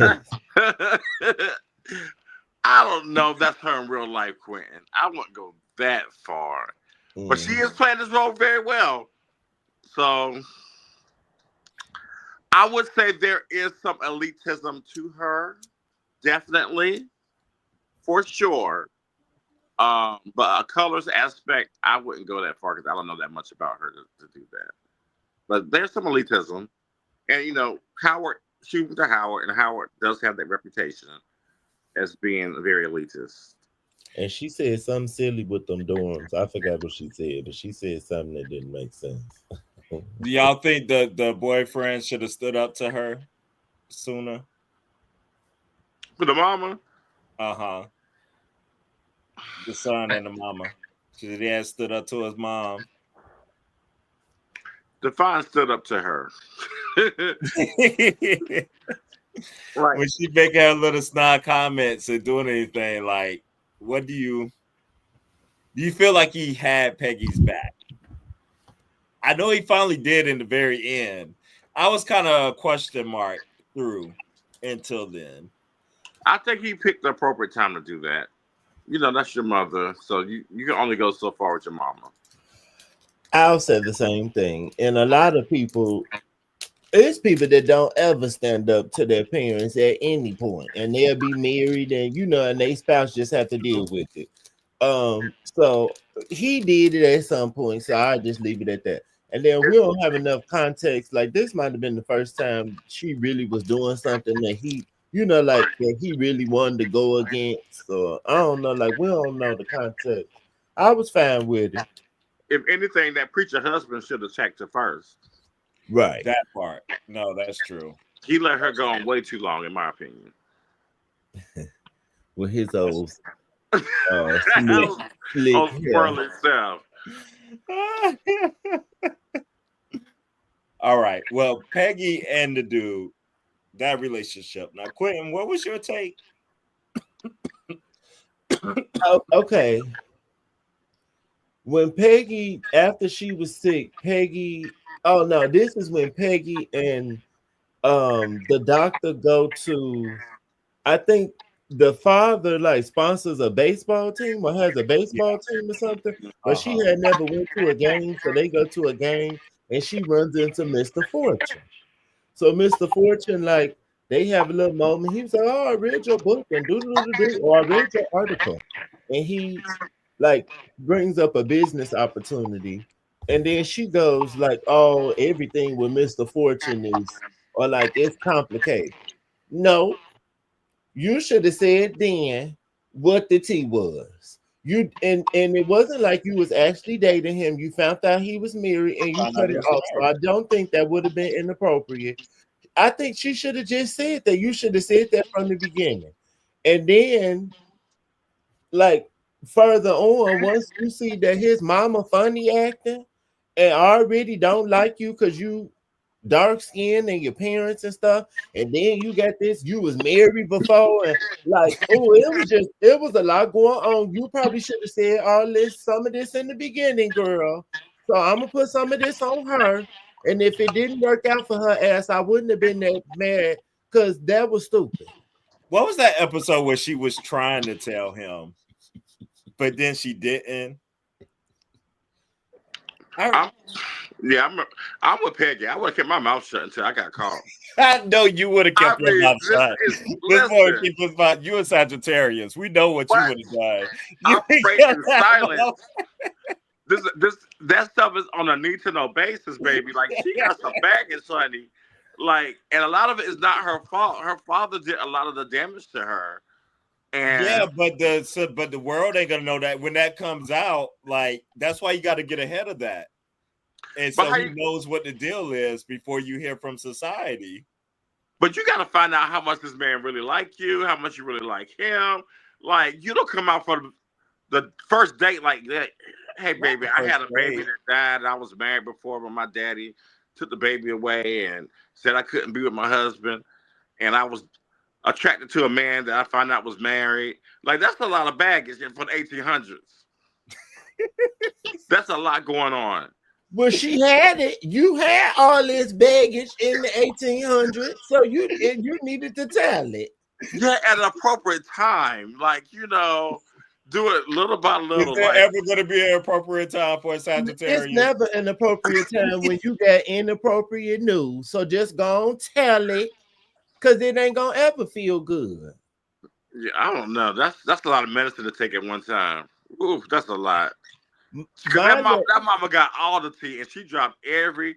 I don't know if that's her in real life, Quentin. I wouldn't go that far, but she is Mhm. playing this role very well. So I would say there is some elitism to her, definitely, for sure. But a colors aspect, I wouldn't go that far because I don't know that much about her to do that. But there's some elitism, and Howard. She went to Howard, and Howard does have that reputation as being very elitist. And she said something silly with them dorms. I forgot what she said, but she said something that didn't make sense. Do y'all think the boyfriend should have stood up to her sooner? For the mama, Uh-huh. The son and the mama. Should he have stood up to his mom? Define stood up to her. Right. When she making her little snide comments and doing anything, like, what do you feel like he had Peggy's back? I know he finally did in the very end. I was kind of a question mark through until then. I think he picked the appropriate time to do that. That's your mother, so you can only go so far with your mama. I'll say the same thing. And a lot of people, it's people that don't ever stand up to their parents at any point, and they'll be married, and and their spouse just have to deal with it. So he did it at some point, so I just leave it at that. And then we don't have enough context. Like this might have been the first time she really was doing something that like that he really wanted to go against. So I don't know. Like we don't know the context. I was fine with it. If anything, that preacher husband should have checked her first. Right. That part. No, that's true. He let her go on way too long, in my opinion. With his old slick, On slick hair. swirling stuff. All right. Well, Peggy and the dude, that relationship. Now, Quentin, what was your take? Oh, okay. When Peggy, after she was sick, Peggy. Oh no, this is when Peggy and the doctor go to. I think the father like sponsors a baseball team or has a baseball team or something, but she Uh-huh. had never went to a game, so they go to a game and she runs into Mr. Fortune. So Mr. Fortune, like they have a little moment. He was like, "Oh, I read your book and do, or I read your article," and he like brings up a business opportunity, and then she goes like, "Oh, everything with Mr. Fortune is, or like it's complicated." No, you should have said then what the tea was. You and it wasn't like you was actually dating him. You found out he was married and you Found out cut he it was off. So married. I don't think that would have been inappropriate. I think she should have just said that. You should have said that from the beginning. And then, like, further on, once you see that his mama funny acting and already don't like you because you dark skin and your parents and stuff, and then you got this, you was married before, and like, oh, it was a lot going on. You probably should have said some of this in the beginning, girl. So I'm gonna put some of this on her. And if it didn't work out for her ass, I wouldn't have been that mad because that was stupid. What was that episode where she was trying to tell him, but then she didn't? I'm with Peggy. I would have kept my mouth shut until I got caught. I know you would have I kept your mean, mouth this shut. is This boy listen. keep his mouth. You a Sagittarius. We know what you What? would have done. You Operation silence. That stuff is on a need to know basis, baby. Like she got some baggage, honey. Like, and a lot of it is not her fault. Her father did a lot of the damage to her. Yeah, And but the world ain't gonna know that when that comes out. Like that's why you got to get ahead of that, and but so he knows what the deal is before you hear from society. but you got to find out how much this man really like you, how much you really like him. Like you don't come out for the first date like that. Hey, Not baby, the I first had a baby date. that died. And I was married before, but my daddy took the baby away and said I couldn't be with my husband, and I was attracted to a man that I found out was married. Like that's a lot of baggage for the 1800s. That's a lot going on. Well, she had it. You had all this baggage in the 1800s, so you needed to tell it. Yeah, at an appropriate time, like do it little by Is little. there Like, ever going to be an appropriate time for a It's Sagittarius? never an appropriate time when you got inappropriate news. So just go on tell it, cause it ain't gonna ever feel good. yeah, I don't know. That's a lot of medicine to take at one time. Ooh, that's a lot. Because My that mama got all the tea, and she dropped every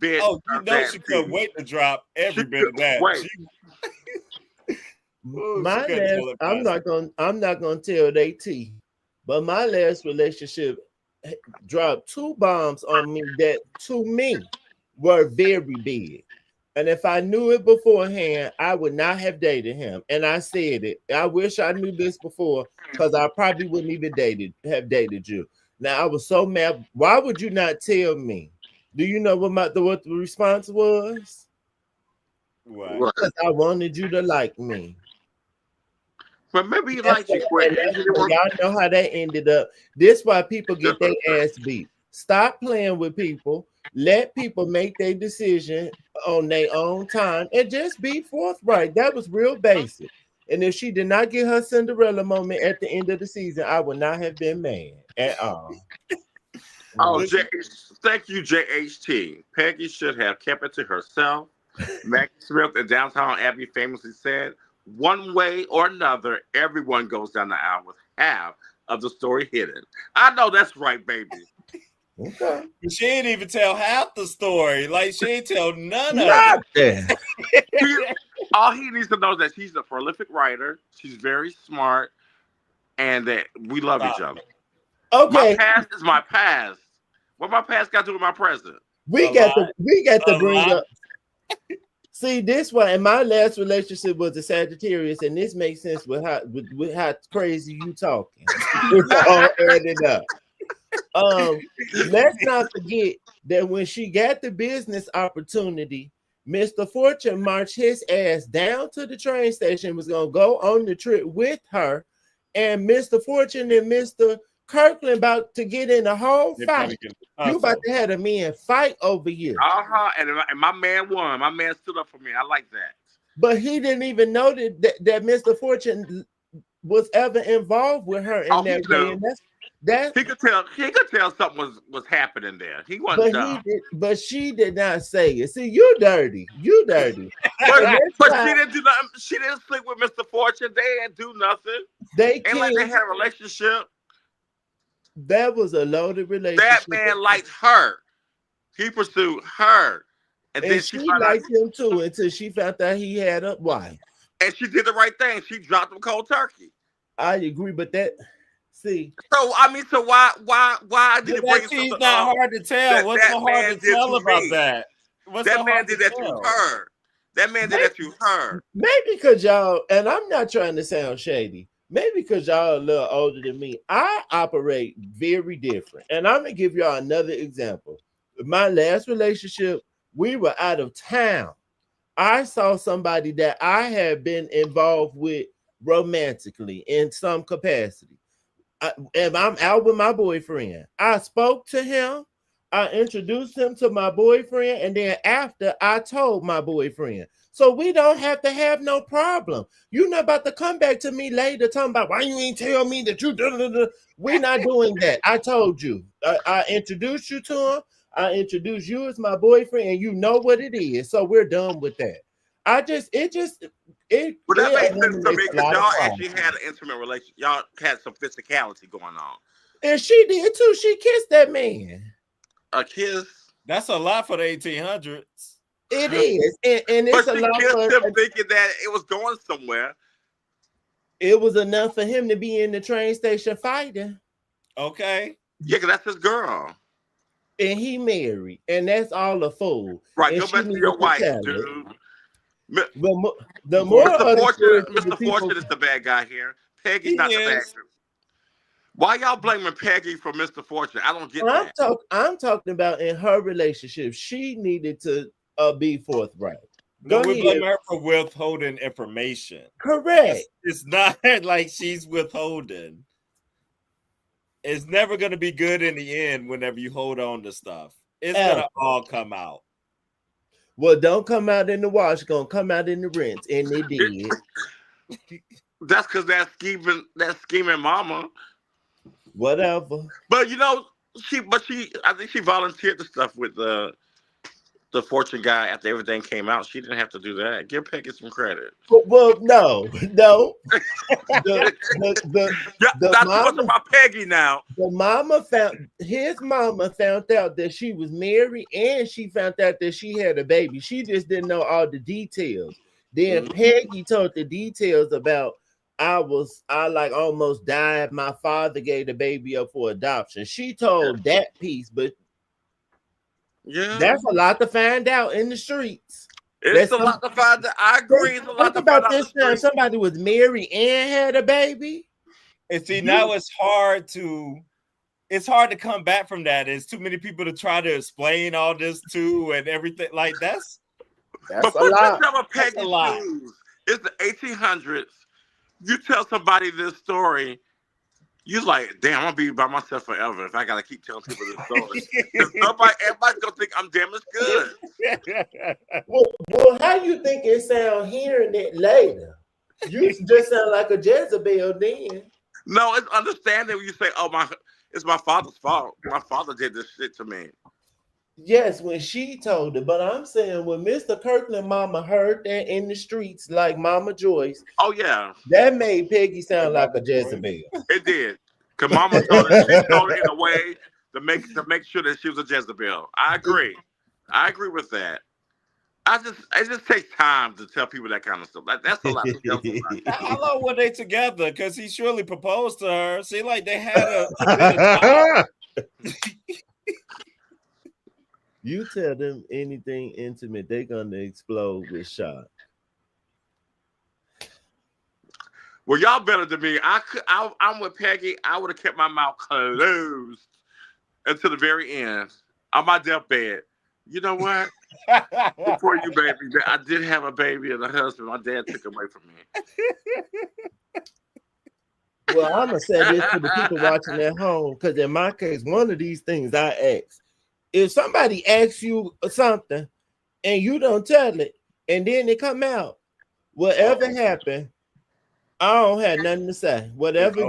bit Oh, you of know that she couldn't tea. wait to drop She every bit of couldn't that. wait. She my couldn't last, hold it past it. I'm not gonna tell they tea, but my last relationship dropped two bombs on me that to me were very big. And if I knew it beforehand, I would not have dated him. And I said it. I wish I knew this before, because I probably wouldn't even have dated you. Now I was so mad. Why would you not tell me? Do you know what the response was? What? What? Because I wanted you to like me. But maybe he liked you, And Quentin. that's what y'all know how that ended up. This why people get their ass beat. Stop playing with people. Let people make their decision on their own time and just be forthright. That was real basic. And if she did not get her Cinderella moment at the end of the season, I would not have been mad at all. Oh, Listen, thank you, JHT. Peggy should have kept it to herself. Maggie Smith in Downtown Abbey famously said, "One way or another, everyone goes down the aisle with half of the story hidden." I know that's right, baby. Okay. she didn't even tell half the story. Like she ain't tell none of it. Nothing. All he needs to know is that she's a prolific writer, she's very smart, and that we love each Stop other. it. Okay, My past is my past. What my past got to do with my present? we A got lot. to A bring lot. up. See, this one, and my last relationship was a Sagittarius, and this makes sense with how crazy you talking. It's all added up. Let's not forget that when she got the business opportunity, Mr. Fortune marched his ass down to the train station, was gonna go on the trip with her, and Mr. Fortune and Mr. Kirkland about to get in a whole They fight. probably can You about hustle. to have a men fight over you. And my man won. My man stood up for me. I like that. But he didn't even know that Mr. Fortune was ever involved with her in Oh, he that way. knew. And that's He could tell. He could tell something was happening there. He wasn't but he dumb. did, but she did not say it. See, you dirty. You dirty. But And that's but why she didn't do nothing. She didn't sleep with Mr. Fortune. They didn't do nothing. they Ain't like they killed. had a relationship. That was a loaded That relationship. man liked her. He pursued her, and And then she she found out, liked him too until she found out he had a wife. and she did the right thing. She dropped him cold turkey. I agree, but that see, So I mean, so why did But it that bring tea's something not up hard to tell. that What's that so hard man to did tell to about me? that? What's so That man hard did to that to tell? her. That man did that to her. maybe because y'all, and I'm not trying to sound shady, maybe because y'all a little older than me, I operate very different. And I'm gonna give y'all another example. My last relationship, we were out of town. I saw somebody that I had been involved with romantically in some capacity. And I'm out with my boyfriend. I spoke to him. I introduced him to my boyfriend, and then after I told my boyfriend. So we don't have to have no problem. You're not about to come back to me later talking about why you ain't tell me that you. We're not doing that. I told you. I introduced you to him. I introduced you as my boyfriend, and you know what it is. So we're done with that. It But that makes sense to eliminates me a because lot of y'all problems. actually had an intimate relationship. Y'all had some physicality going on. And she did too. She kissed that man. A kiss. That's a lot for the 1800s. It is, and But it's a she lot kissed for. him thinking that it was going somewhere. It was enough for him to be in the train station fighting, Okay. Yeah, because that's his girl. and he married, and that's all a fool. Right, And go she back to needed your to wife, tell it. dude. Mi- The moral Mr. of the story Fortune, for the Mr. people. Fortune is the bad guy here. Peggy's He not the bad is. guy. Why y'all blaming Peggy for Mr. Fortune? I don't get that. I'm talking about in her relationship. She needed to be forthright. No, Go we're ahead. blaming her for withholding information. Correct. It's not like she's withholding. It's never going to be good in the end whenever you hold on to stuff. It's going to all come out. Well, don't come out in the wash, gonna come out in the rinse, and it did. That's because that scheming mama. Whatever. But I think she volunteered the stuff with the Fortune guy after everything came out. She didn't have to do that. Give Peggy some credit. Well, no. The, Yeah, the not too much mama, about Peggy now. the mama found his mama found out that she was married, and she found out that she had a baby. She just didn't know all the details. Then Peggy told the details about I like almost died. My father gave the baby up for adoption. She told that piece, but Yeah, that's a lot to find out in the streets. it's a lot to find out. I agree. It's a lot Think to about find out in this the time. street. Somebody was married and had a baby. And see, now it's hard to come back from that. There's too many people to try to explain all this to and everything. Like that's But a put lot. yourself in That's a Peggy's lot. shoes. It's the 1800s. You tell somebody this story, you like, damn, I'm gonna be by myself forever if I gotta keep telling people this story. Because everybody's gonna think I'm damn as good. Well, how you think it sound hearing it later? You just sound like a Jezebel then. No, it's understanding when you say, "Oh it's my father's fault. My father did this shit to me." Yes, when she told it, but I'm saying when Mr. Kirkland mama heard that in the streets, like Mama Joyce, Oh yeah, that made Peggy sound like a Jezebel. it did. Cause Mama told it. She told it in a way to make sure that she was a Jezebel. I agree. I agree with that. it just takes time to tell people that kind of stuff. That's a lot to tell somebody. How long were they together? Because he surely proposed to her. See, like they had a bit of time. You tell them anything intimate, they're gonna explode with shock. Well, y'all better than me. I'm with Peggy. I would have kept my mouth closed until the very end on my deathbed. You know what? Before you, baby, I did have a baby and a husband. My dad took away from me. Well, I'm gonna say this to the people watching at home, because in my case, one of these things I ask: if somebody asks you something and you don't tell it, and then it come out, whatever happened, I don't have nothing to say. Whatever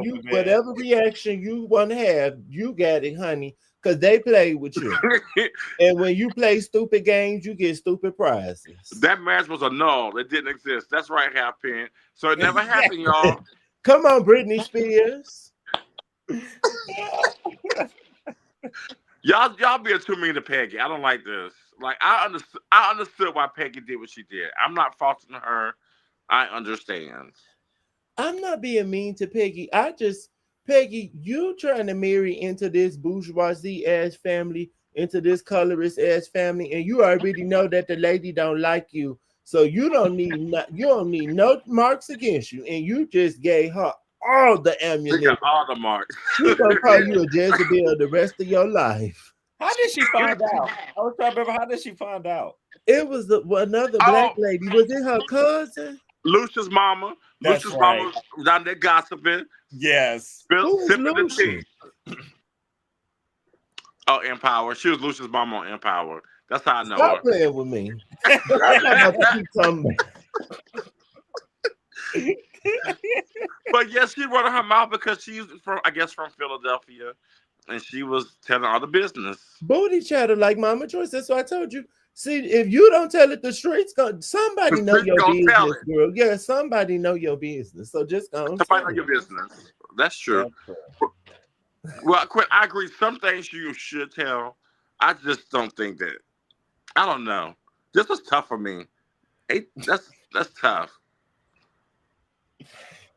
reaction you want to have, you got it, honey, because they play with you. And when you play stupid games, you get stupid prizes. That marriage was a null. It didn't exist. That's right, Halfpen. So it never happened, y'all. Come on, Britney Spears. Y'all being too mean to Peggy. I don't like this. Like I understood why Peggy did what she did. I'm not faulting her. I understand. I'm not being mean to Peggy. Peggy, you trying to marry into this bourgeoisie ass family, into this colorist ass family, and you already know that the lady don't like you. So you don't need no marks against you, and you just gave her all the ammunition. She got all the marks. She's gonna call you a Jezebel the rest of your life. How did she find out? I was trying to remember, how did she find out? It was another black lady. Was it her cousin? Lucia's mama. That's Lucia's right. mama was down there gossiping. Yes. Who was Lucia? Oh, Empower. She was Lucia's mama on Empower. That's how I know Stop her. playing with me. I'm not about to keep talking about. But yes, she running her mouth because she's from Philadelphia, and she was telling all the business. Booty chatter like Mama Joyce. That's what I told you. See, if you don't tell it, the streets somebody know your business, girl. Yeah, somebody know your business. So just go. Somebody know your business. That's true. Well, Quinn, I agree. Some things you should tell. I just don't think that. I don't know. This was tough for me. That's tough.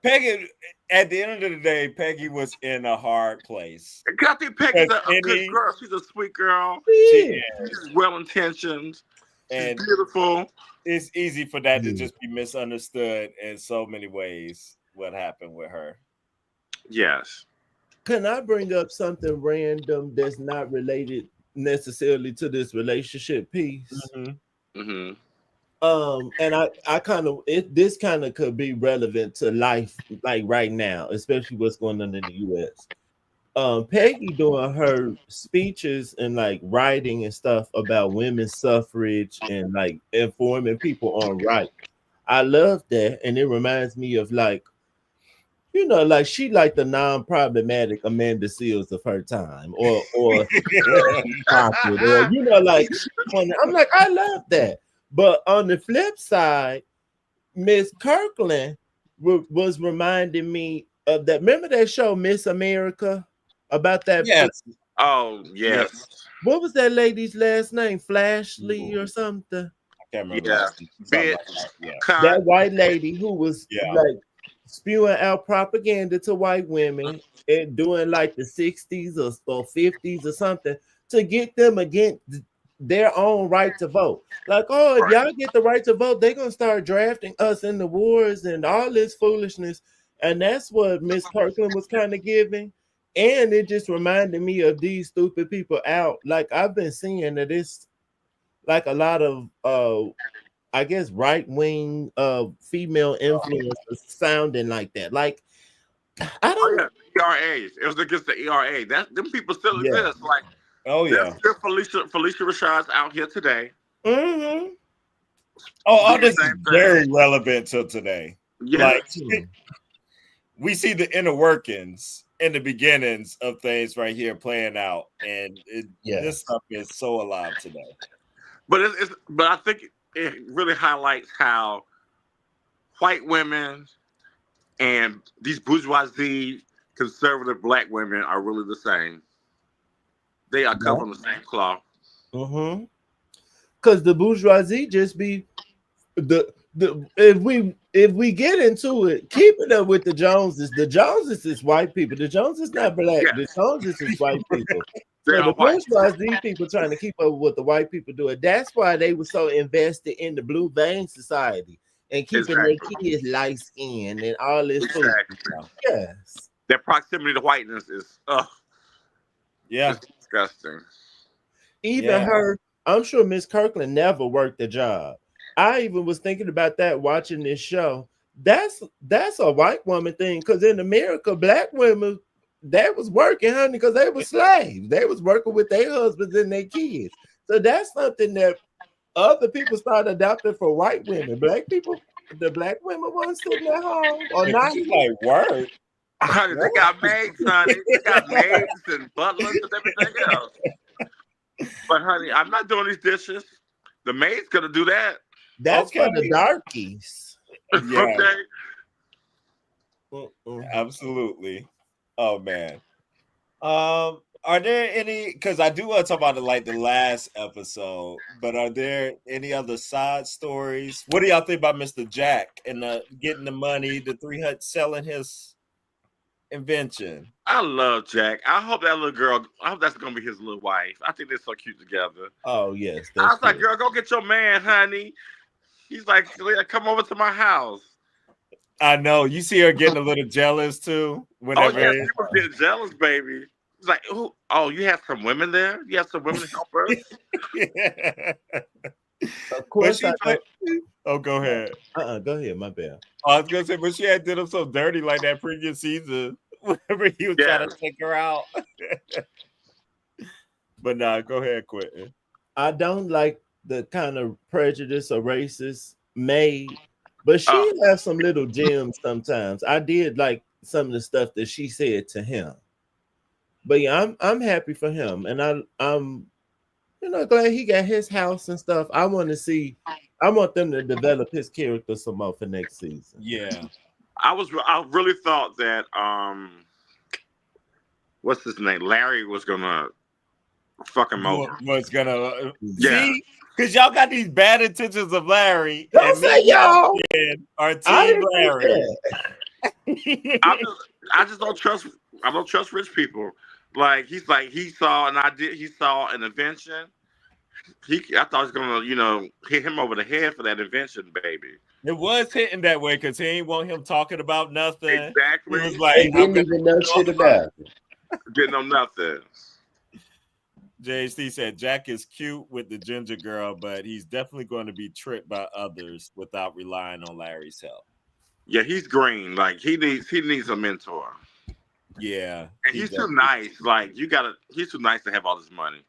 Peggy, at the end of the day, Peggy was in a hard place. I think Peggy's a good girl. She's a sweet girl. She's well intentioned. She's beautiful. It's easy for that to just be misunderstood in so many ways. What happened with her? Yes. Can I bring up something random that's not related necessarily to this relationship piece? Mm-hmm. Mm-hmm. And I kind of this kind of could be relevant to life, like right now, especially what's going on in the U.S. Peggy doing her speeches and like writing and stuff about women's suffrage and like informing people on right. I love that, and it reminds me of like, you know, like she like the non-problematic Amanda Seals of her time, or you know, like I'm like, I love that. But on the flip side, Miss Kirkland was reminding me of that. Remember that show Miss America about that? Yes. Oh, yes. What was that lady's last name? Flashley or something? I can't remember. Yeah. That white lady who was like spewing out propaganda to white women and doing like the 60s or 50s or something to get them against their own right to vote. Like, oh, if y'all get the right to vote, they're gonna start drafting us in the wars and all this foolishness. And that's what Miss Kirkland was kind of giving. And it just reminded me of these stupid people out. Like I've been seeing that it's like a lot of I guess right-wing female influencers sounding like that. Like I don't ERAs. It was against the ERA. Them people still exist. Like, oh yeah, Felicia Rashad's out here today. Mm-hmm. Oh, this is very relevant to today. Yeah. Like we see the inner workings and the beginnings of things right here playing out, and this stuff is so alive today. But but I think it really highlights how white women and these bourgeoisie conservative black women are really the same. They are cut from the same cloth. Mm-hmm. because the bourgeoisie just be the if we get into it, keep it up with the Joneses. The Joneses is white people. The Joneses not black. Yes, The Joneses is white people. they So are the white. bourgeoisie people trying to keep up with what the white people do. That's why they were so invested in the blue vein society and keeping their Exactly. kids light skinned and all this food. Exactly. Yes. That proximity to whiteness is Yeah, it's disgusting. Even yeah. her, I'm sure Miss Kirkland never worked a job. I even was thinking about that watching this show. That's a white woman thing because in America, black women they was working, honey, because they were slaves. They was working with their husbands and their kids. So that's something that other people started adopting for white women. Black people, the black women weren't sitting at home or Yeah, 'cause not. she's like, word. Honey, they got maids, honey. They got maids and butlers and everything else. But honey, I'm not doing these dishes. The maid's gonna do that. That's for the Okay. darkies. Yeah, Okay. Mm-mm. absolutely. Oh man. Are there any? Because I do want to talk about the last episode, but are there any other side stories? What do y'all think about Mr. Jack and getting the money, the 300 selling his invention? I love Jack. I hope that little girl. I hope that's gonna be his little wife. I think they're so cute together. Oh yes, I that's was like, cute. girl, go get your man, honey. He's like, "Yeah, come over to my house." I know you see her getting a little jealous too. Oh Whenever, yeah, she was getting jealous, baby. He's like, "Ooh, oh, you have some women there? You have some women helpers?" Of but course, she I played. don't. Oh, go ahead. Go ahead, my bad. I was gonna say, but she had did him so dirty like that previous season. Whenever he was trying Yes. to take her out. But nah, go ahead, Quentin. I don't like the kind of prejudice or racist made, but Oh, she has some little gems sometimes. I did like some of the stuff that she said to him. But yeah, I'm happy for him, and I'm glad he got his house and stuff. I want to see. I want them to develop his character some more for next season. Yeah. I really thought that what's his name? Larry was gonna fuck him over. Was gonna Yeah. see because y'all got these bad intentions of Larry, Don't and say me y'all. and our I team didn't think Larry. I just don't trust. I don't trust rich people. Like he saw an idea. He saw an invention. I thought he was gonna hit him over the head for that invention, baby. It was hitting that way because he ain't want him talking about nothing. He was Exactly. like, and I'm didn't gonna even know shit about it. Didn't know nothing. JHC said Jack is cute with the ginger girl, but he's definitely going to be tricked by others without relying on Larry's help. Yeah, he's green. Like he needs a mentor. Yeah. And he's too nice. Like he's too nice to have all this money.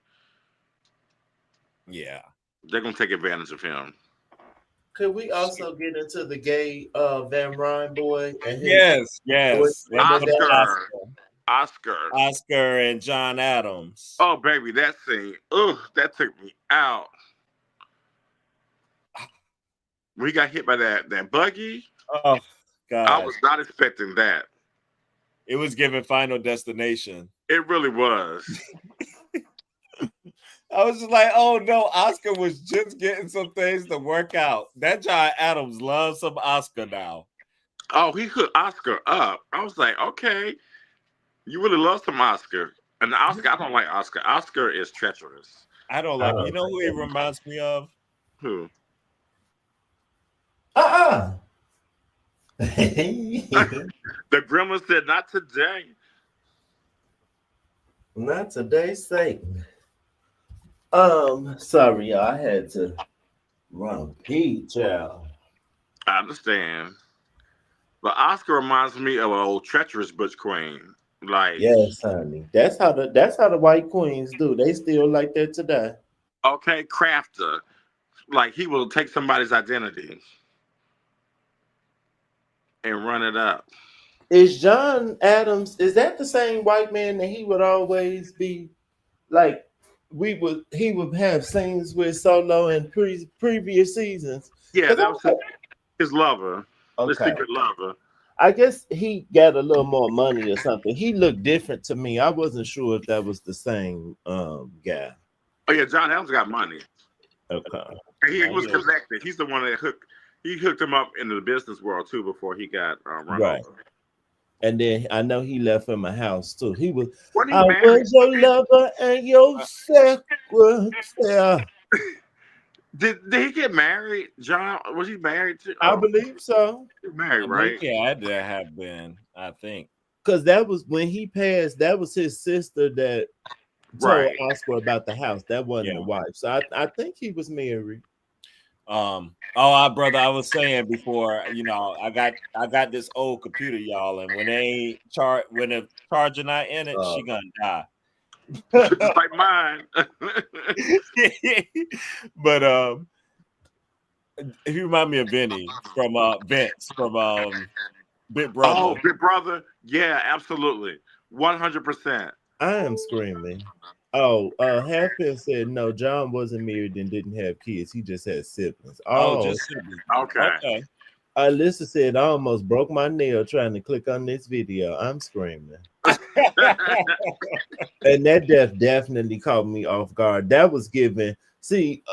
Yeah. They're gonna take advantage of him. Could we also get into the gay Van Ryn boy and his Yes. Oscar. Oscar and John Adams. Oh baby, that scene. Ugh, that took me out. When he got hit by that buggy. Oh God. I was not expecting that. It was given Final Destination. It really was. I was just like, oh no, Oscar was just getting some things to work out. That John Adams loves some Oscar now. Oh, he hooked Oscar up. I was like, okay, you really love some Oscar. And Oscar, I don't like Oscar. Oscar is treacherous. I don't like it. You know who he reminds me of? Who? The Gremlin said, not today. Not today, Satan. Sorry, y'all. I had to run pee, child. I understand. But Oscar reminds me of an old treacherous Butch Queen. Like, yes, honey. That's how the white queens do. They still like that today. Okay, crafter. Like he will take somebody's identity and run it up. Is John Adams, is that the same white man that he would always be like he would have scenes with Solo in previous seasons? Yeah, that was his lover. Okay. The secret lover. I guess he got a little more money or something. He looked different to me. I wasn't sure if that was the same guy. Oh yeah, John Adams got money. Okay. And he was connected. He's the one that hooked him up into the business world too before he got run Right. over. And then I know he left in my house too. He was, Wasn't he I married? was your lover and your secretary. Did he get married? John, was he married to? I believe so. He was married, I mean, right? he had to have been, I think. Because that was when he passed, that was his sister that told Right. Oscar about the house. That wasn't Yeah. the wife. So I think he was married. Brother, I was saying before, I got this old computer, y'all, and when when the charger not in it, she gonna die. Just like mine. But he remind me of Vinny from Vince from Big Brother. Oh, Big Brother. Yeah, absolutely. 100%. I am screaming. Oh, Halfpin said no, John wasn't married and didn't have kids. He just had siblings. Just Okay. Alyssa said I almost broke my nail trying to click on this video. I'm screaming. And that definitely caught me off guard. That was given. See,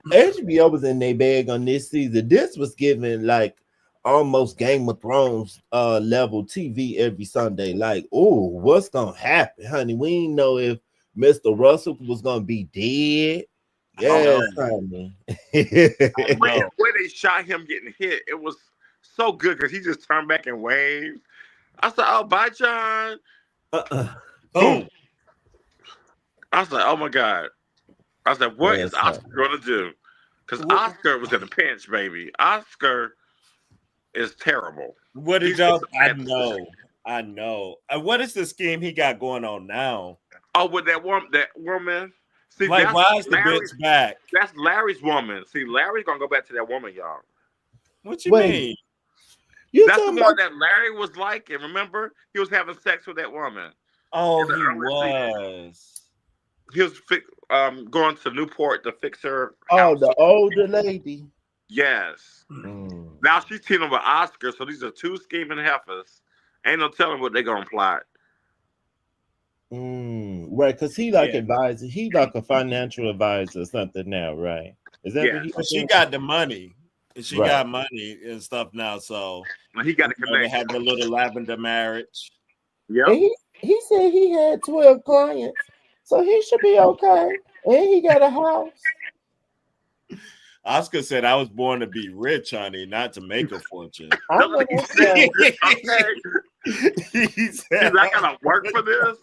HBO was in their bag on this season. This was given like almost Game of Thrones level TV every Sunday. Like, oh, what's gonna happen, honey? We didn't know if Mr. Russell was gonna be dead. Yes, honey. When they shot him getting hit, it was so good because he just turned back and waved. I said, "Oh, bye, John." Boom. I was like, "Oh my god." I was like, "What is Oscar going to do?" Because Oscar was in a pinch, baby. Oscar is terrible. What did y'all? I know. What is the scheme he got going on now? Oh, with that woman. See, like, why is the bitch back? That's Larry's woman. See, Larry's gonna go back to that woman, y'all. What you mean? That's the one that Larry was liking. Remember, he was having sex with that woman. Oh, he was. He was going to Newport to fix her house. The older lady. Yes. Now she's teaming with Oscar, so these are two scheming heifers. Ain't no telling what they're gonna plot. Right, because he advisor. He like a financial advisor or something now, right? Is that what she got the money? She got money and stuff now, so he got to connect. They had the little lavender marriage. Yeah. He said he had 12 clients, so he should be okay. And he got a house. Oscar said, "I was born to be rich, honey, not to make a fortune." He said, "I gotta work for this."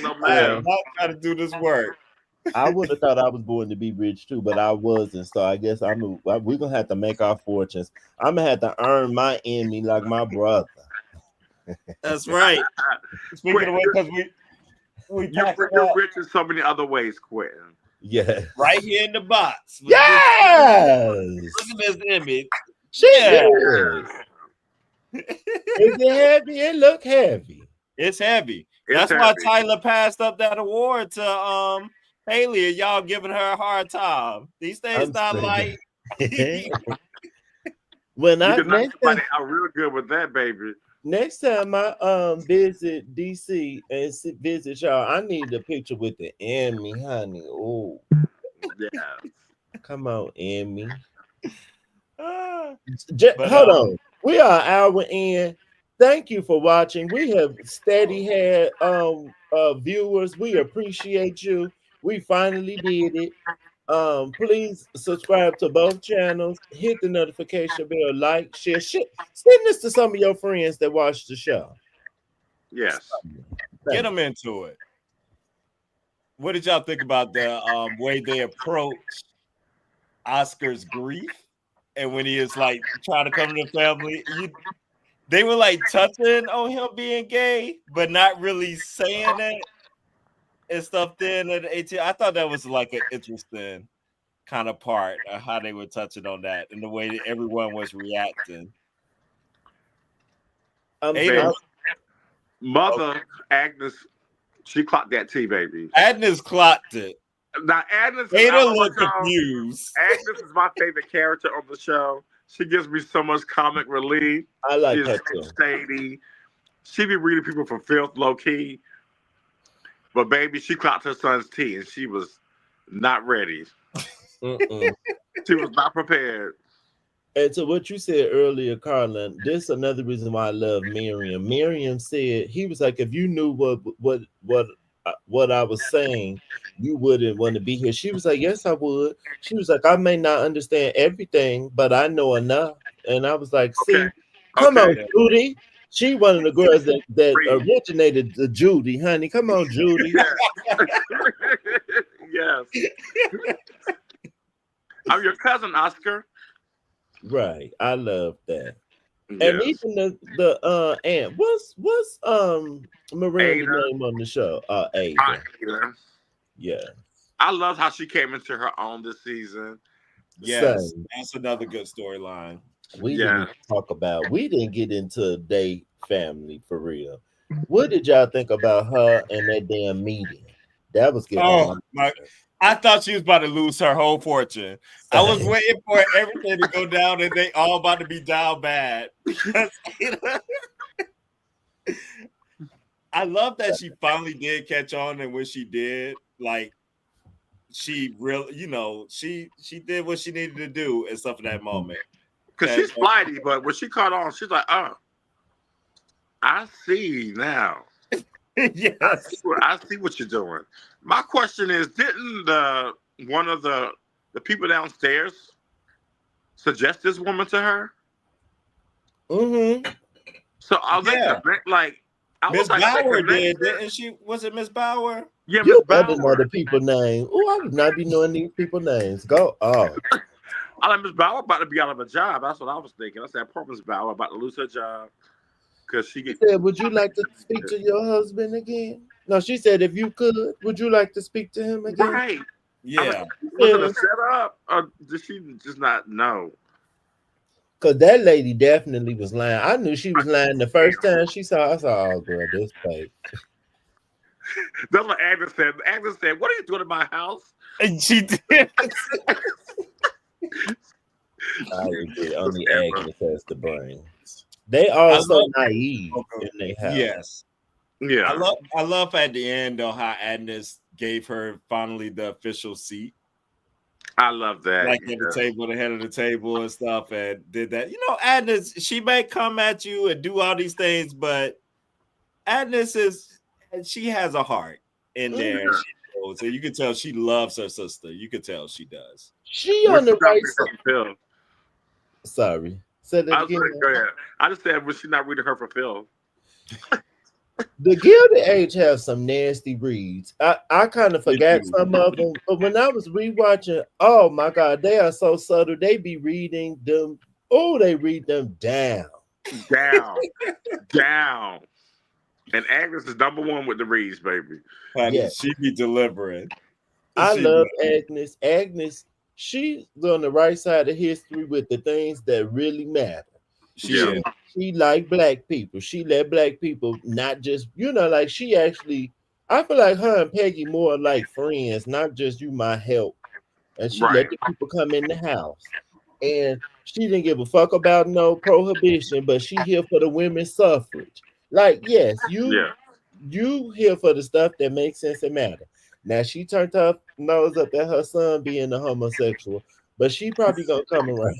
No matter. I gotta do this work. I would have thought I was born to be rich too, but I wasn't. So I guess we're gonna have to make our fortunes. I'm gonna have to earn my Emmy like my brother. That's right. Speaking of which, because you're rich in so many other ways, Quentin. Yeah, right here in the box. Yes, look at this image. Is it heavy? It look heavy. It's heavy. That's why Tyler passed up that award to Haley, and y'all giving her a hard time. These things not light. When I'm real good with that, baby. Next time I visit DC and visit y'all, I need a picture with the Emmy, honey. Oh, yeah. Come on, Emmy. But, hold on. We are an hour in. Thank you for watching. We have steady had viewers. We appreciate you. We finally did it. Please subscribe to both channels. Hit the notification bell. Like, share. Send this to some of your friends that watch the show. Yes. Get them into it. What did y'all think about the way they approached Oscar's grief? And when he is like trying to come to the family, they were like touching on him being gay, but not really saying it and stuff. Then at AT, I thought that was like an interesting kind of part of how they were touching on that and the way that everyone was reacting. Mother Agnes, she clocked that tea, baby. Agnes clocked it. Now Agnes, Ada looked confused. Agnes is my favorite character on the show. She gives me so much comic relief. I like her too. Shady. She be reading people for filth, low key. But baby, she clocked her son's tea, and she was not ready. Mm-mm. She was not prepared. And to what you said earlier, Carlin, this is another reason why I love Miriam. Miriam said he was like, if you knew what I was saying, you wouldn't want to be here. She was like, yes, I would. She was like, I may not understand everything, but I know enough. And I was like, Okay. see, come Okay. on, Judy. She one of the girls that Read. originated the Judy, honey. Come on, Judy. Yes. Yes. I'm your cousin, Oscar. Right. I love that. And Yes. even the aunt, what's Miranda's Ada. name on the show? Ada. Ada. Yeah. I love how she came into her own this season. Yes, Same. that's another good storyline. We Yeah. didn't talk about. We didn't get into their family for real. What did y'all think about her and that damn meeting? That was getting on Oh my my! I thought she was about to lose her whole fortune. I was same. waiting for everything to go down, and they all about to be down bad because I love that she finally did catch on, and when she did, like she really, she did what she needed to do and stuff in that moment. Because she's flighty, but when she caught on, she's like, oh, I see now. Yes. I see what you're doing. My question is, didn't one of the people downstairs suggest this woman to her? Mm-hmm. So are they Yeah. like I Miss was like they Bauer connected? did, didn't she? Was it Miss Bauer? Yeah, Miss You better know Bauer. the people name. Oh, I would not be knowing these people names. Go. Oh, I like Miss Bauer about to be out of a job. That's what I was thinking. I said, poor Miss Bauer about to lose her job because she she get said, would you like to speak to your husband again? No, she said, if you could, would you like to speak to him again? right. I was Yeah. like, was it a setup or did she just not know? Because that lady definitely was lying. I knew she was lying the first time she saw. I saw, oh girl, this fake. That's what Agnes said. Agnes said, "What are you doing in my house?" And she did. I agree. Only Agnes has the brains. They all so naive in their house. Yes. Yeah, I love at the end though how Agnes gave her finally the official seat. I love that. Like at the table, the head of the table and stuff, and did that. Agnes, she may come at you and do all these things, but Agnes she has a heart in there. Mm-hmm. So you can tell she loves her sister. You can tell she does. She on the right side. Sorry. Say that again. Go ahead. I just said, was she not reading her for Phil? The Gilded Age have some nasty reads. I kind of forgot some of them, but when I was rewatching, oh my God, they are so subtle. They be reading them. Oh, they read them down. Down. And Agnes is number one with the reads, baby. Honey, she be delivering. I love Agnes. Agnes, she's on the right side of history with the things that really matter. She like black people. She let black people not just, like she actually, I feel like her and Peggy more like friends, not just you my help. And she let the people come in the house. And she didn't give a fuck about no prohibition, but she here for the women's suffrage. Like, yes, you here for the stuff that makes sense and matter. Now she turned her nose up at her son being a homosexual, but she probably gonna come around.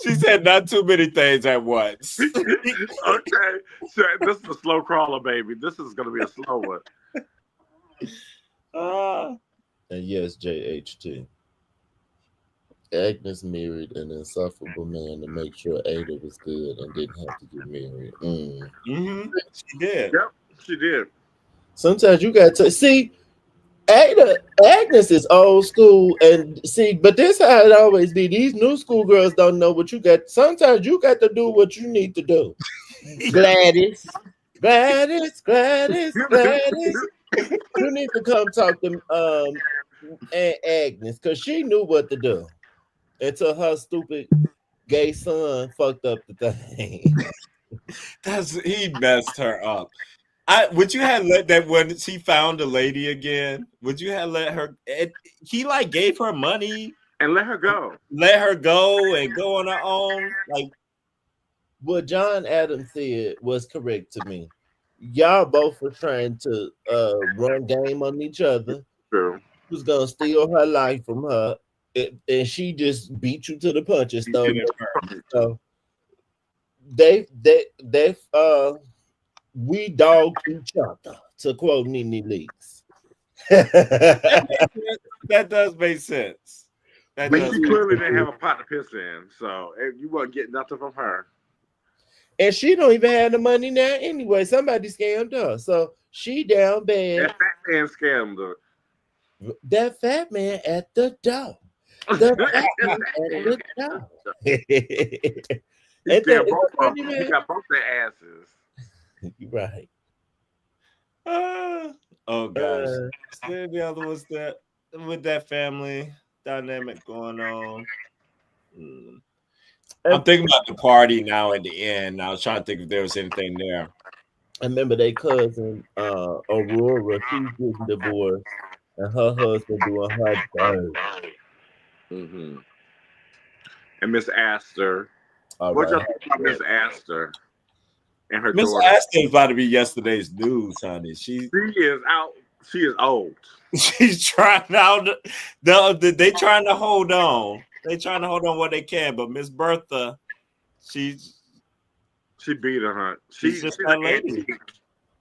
She said not too many things at once. Okay. So this is a slow crawler, baby. This is gonna be a slow one. And yes, JHT. Agnes married an insufferable man to make sure Ada was good and didn't have to get married. Mm-hmm. She did. Yep, she did. Sometimes you got to see Agnes is old school, and see, but this how it always be. These new school girls don't know what you got. Sometimes you got to do what you need to do. Gladys. You need to come talk to Agnes because she knew what to do until her stupid gay son fucked up the thing. He messed her up. Would you have let that when she found the lady again? Would you have let her? He like gave her money and let her go and go on her own. Like what John Adams said was correct to me. Y'all both were trying to run game on each other. True. was gonna steal her life from her, and she just beat you to the punch and stole did it it. So they we dogged each other, to quote Nene Leaks. That does make sense. That But does she make clearly sense. didn't have a pot to piss in, so you wasn't getting nothing from her. And she don't even have the money now anyway. Somebody scammed her. So she down bad. That fat man scammed her. That fat man at the door. The fat man at the door. He Ain't scammed that both of funny, them. He man? got both their asses. Right. Oh gosh. The other was that with that family dynamic going on. I'm thinking about the party now at the end. I was trying to think if there was anything there. I remember their cousin, Aurora, she's getting divorced, and her husband doing her dirt. Mm-hmm. And Miss Astor. All What y'all right. think about Miss Astor and her Miss daughter? Aston is about to be yesterday's news, honey. She is out. She is old. She's trying out. They trying to hold on. They trying to hold on what they can. But Miss Bertha, She beat her. she's just that lady.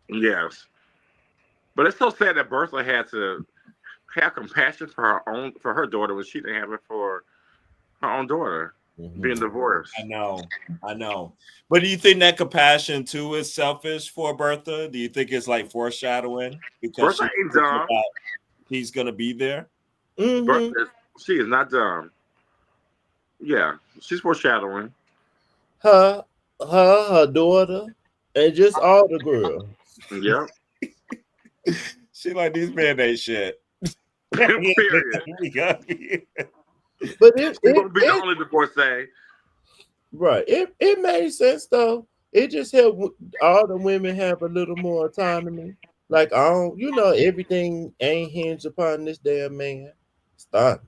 Yes. But it's so sad that Bertha had to have compassion for her daughter when she didn't have it for her own daughter being divorced. I know. But do you think that compassion too is selfish for Bertha? Do you think it's like foreshadowing because Bertha ain't dumb. He's gonna be there? Bertha, she is not dumb. Yeah, she's foreshadowing. Her daughter, and just all the girls. Yep. She like these men ain't shit. Period. But it gonna be the only divorcee. Right. It made sense though. It just helped all the women have a little more autonomy. Like, I don't, everything ain't hinged upon this damn man. Stop.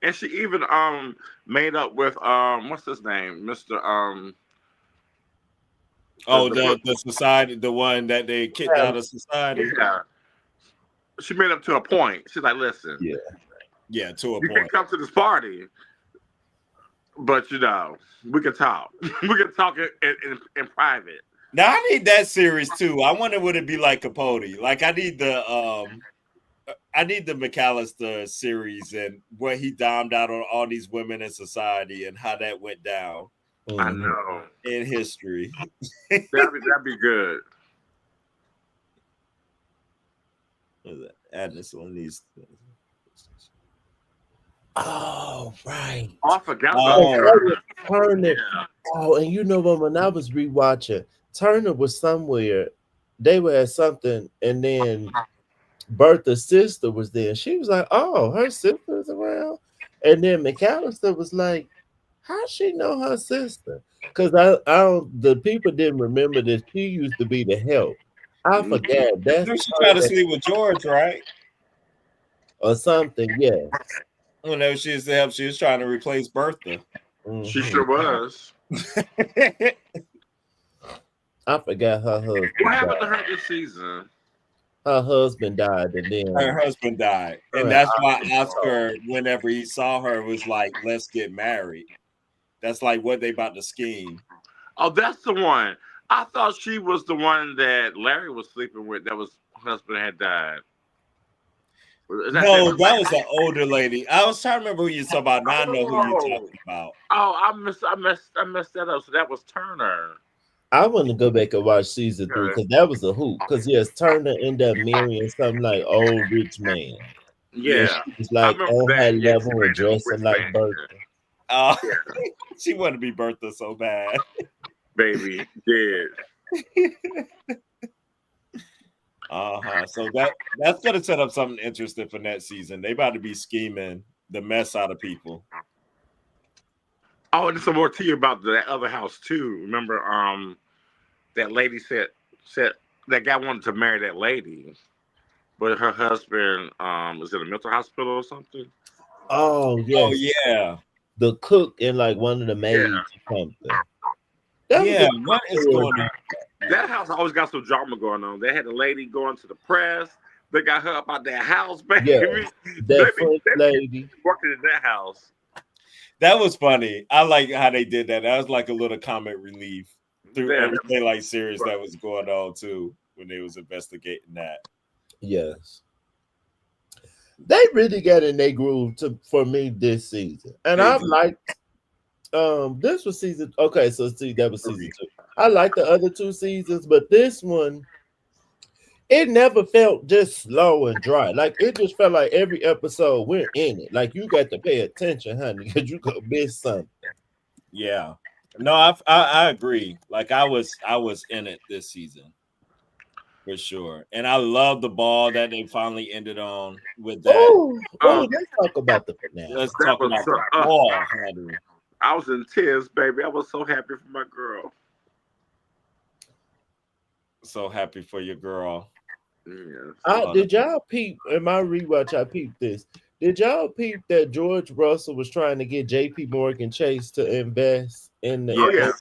And she even made up with what's his name? Mr. The society, the one that they kicked out of society. Yeah. She made up to a point. She's like, listen. Yeah, to a you point. can come to this party, but we can talk. We can talk in private. Now I need that series too. I wonder would it be like Capote? Like I need the McAllister series and what he domed out on all these women in society and how that went down. I know. In history. That'd be good. Add this one of these. Oh, right. I forgot about Turner. Yeah. Oh, and you know what? When I was rewatching, Turner was somewhere. They were at something, and then Bertha's sister was there. She was like, "Oh, her sister's around," and then McAllister was like, "How she know her sister?" Because I don't. The people didn't remember that she used to be the help. I forgot. That's she tried to sleep with George, right? Or something. Yeah. Whenever she was to help, she was trying to replace Bertha. She sure was. I forgot her husband. What happened to her this season? Her husband died, and then her husband died, and that's why Oscar, whenever he saw her, was like, "Let's get married." That's like what they about to scheme. Oh, that's the one. I thought she was the one that Larry was sleeping with. That was husband had died. No, that was an older lady. I was trying to remember who you talking about. Now I know who you're talking about. Oh, I messed that up. So that was Turner. I want to go back and watch season 3 because that was a hoop. Because yes, Turner ended up marrying something like old rich man. Yeah, she was like on her level and dressing like Bertha. Oh, she wanted to be Bertha so bad, baby. Did. So that's gonna set up something interesting for next season. They about to be scheming the mess out of people. Oh, and some more to you about that other house too. Remember, that lady said that guy wanted to marry that lady, but her husband was in a mental hospital or something. Oh yes. Oh yeah. The cook and like one of the maids or something. What is going on? That house always got some drama going on. They had a lady going to the press. They got her up out that house, baby. Yeah, that They French lady. working in that house. That was funny. I like how they did that. That was like a little comic relief through Yeah. everything like serious that was going on too when they was investigating that. Yes. They really got in their groove for me this season. And They I've did. liked this was season okay, so see that was season 2. I like the other 2 seasons, but this one it never felt just slow and dry. Like it just felt like every episode we're in it. Like you got to pay attention, honey, because you could miss something. Yeah. No, I agree. Like I was in it this season for sure, and I love the ball that they finally ended on with that. Oh, let's talk about the finale. Let's That talk was about so, the ball, honey. I was in tears, baby. I was so happy for my girl. So happy for your girl. Yes. Did y'all peep in my rewatch? I peeped this. Did y'all peep that George Russell was trying to get J.P. Morgan Chase to invest in the Oh yeah.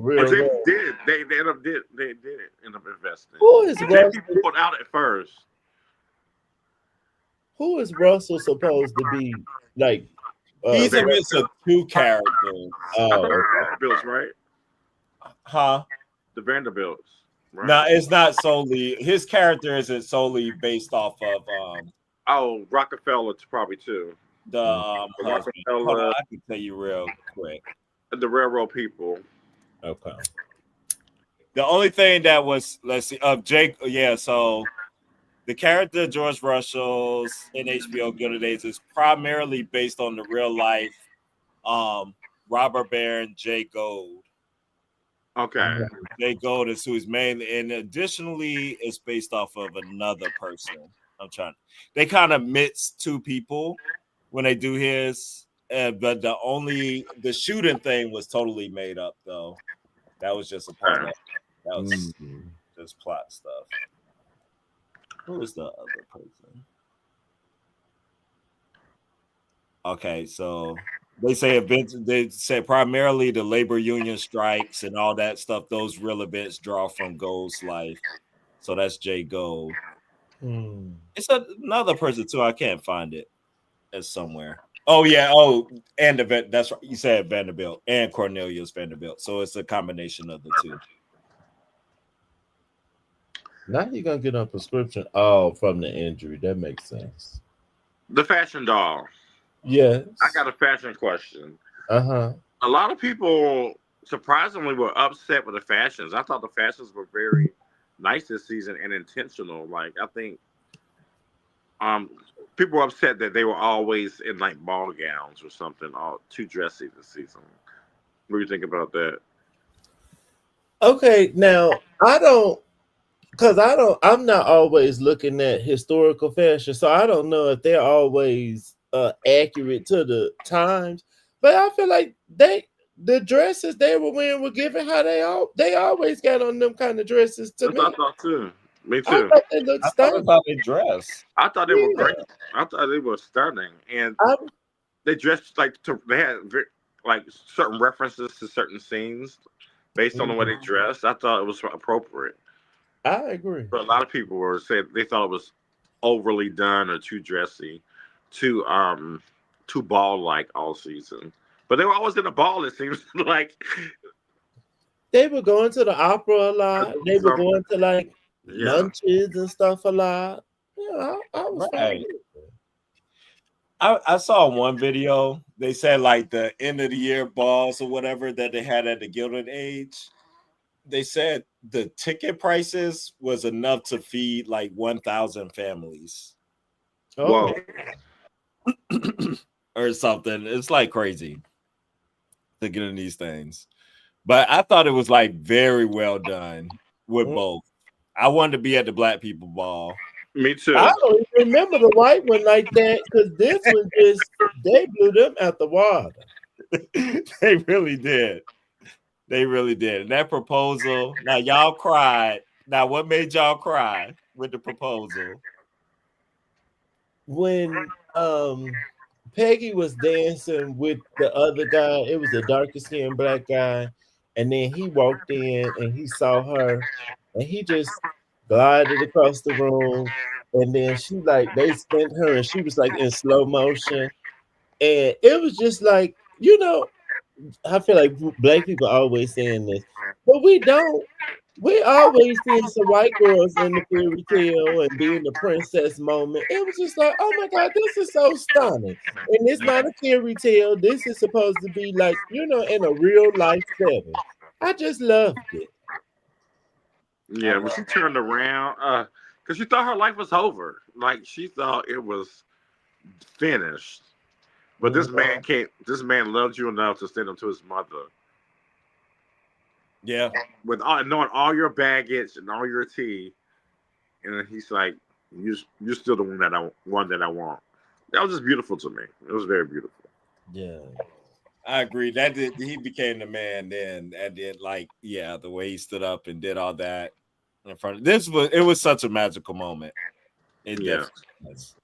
real But they world? did. They ended up end up investing. Who is JP Russell? pulled out at first. Who is Russell supposed to be like? He's a mix of 2 characters. I thought it was Vanderbilts, right? Huh? The Vanderbilts. Right? No, it's not solely his character isn't solely based off of Oh, Rockefeller probably too. the husband. Hold on, Rockefeller, I can tell you real quick. the railroad people. Okay. The only thing that was let's see of Jake, yeah, so the character George Russell's in HBO Gilded Age is primarily based on the real life robber baron Jay Gold. Okay. Jay Gold is who he's mainly, and additionally, it's based off of another person. They kind of mix 2 people when they do his, but the shooting thing was totally made up though. That was just a part of it. That was just plot stuff. Who was the other person? Okay, so they say events. They say primarily the labor union strikes and all that stuff. Those real events draw from Gold's life. So that's Jay Gold. It's another person too. I can't find it. It's somewhere. Oh yeah. Oh, and that's right. You said Vanderbilt and Cornelius Vanderbilt. So it's a combination of the 2. Now you're gonna get on prescription. Oh, from the injury. That makes sense. The fashion doll. Yes. I got a fashion question. A lot of people surprisingly were upset with the fashions. I thought the fashions were very nice this season and intentional. Like I think people were upset that they were always in like ball gowns or something, all too dressy this season. What do you think about that? Okay, now I'm not always looking at historical fashion, so I don't know if they're always accurate to the times. But I feel like the dresses they were wearing were given how they always got on them kind of dresses to me. I thought too. Me too. I thought they looked stunning. About their dress. I thought they were great. I thought they were stunning, and they dressed they had like certain references to certain scenes based on the way they dressed. I thought it was appropriate. I agree. But a lot of people were saying they thought it was overly done or too dressy, too ball like all season. But they were always in a ball. It seems like they were going to the opera a lot. They were going to like lunches and stuff a lot. Yeah, I was fine. I saw one video. They said like the end of the year balls or whatever that they had at the Gilded Age. They said the ticket prices was enough to feed like 1,000 families. Oh. Or something. It's like crazy to get in these things. But I thought it was like very well done with both. I wanted to be at the Black People Ball. Me too. I don't even remember the white one like that because this one they blew them out the water. They really did. They really did. And that proposal, now y'all cried. Now, what made y'all cry with the proposal? When Peggy was dancing with the other guy, it was a darker skinned black guy, and then he walked in and he saw her, and he just glided across the room and then she like they spent her, and she was like in slow motion, and it was just like I feel like black people always saying this, but we don't. We always seeing some white girls in the fairy tale and being the princess moment. It was just like, oh my god, this is so stunning. And it's not a fairy tale. This is supposed to be like, in a real life setting. I just loved it. Yeah, when she turned around, because she thought her life was over. Like she thought it was finished. But this man can't. This man loved you enough to send him to his mother. Yeah. With knowing all your baggage and all your tea, and then he's like, "You're still the one that I want." That was just beautiful to me. It was very beautiful. Yeah. I agree. He became the man then, and did the way he stood up and did all that in front of it was such a magical moment. It definitely was.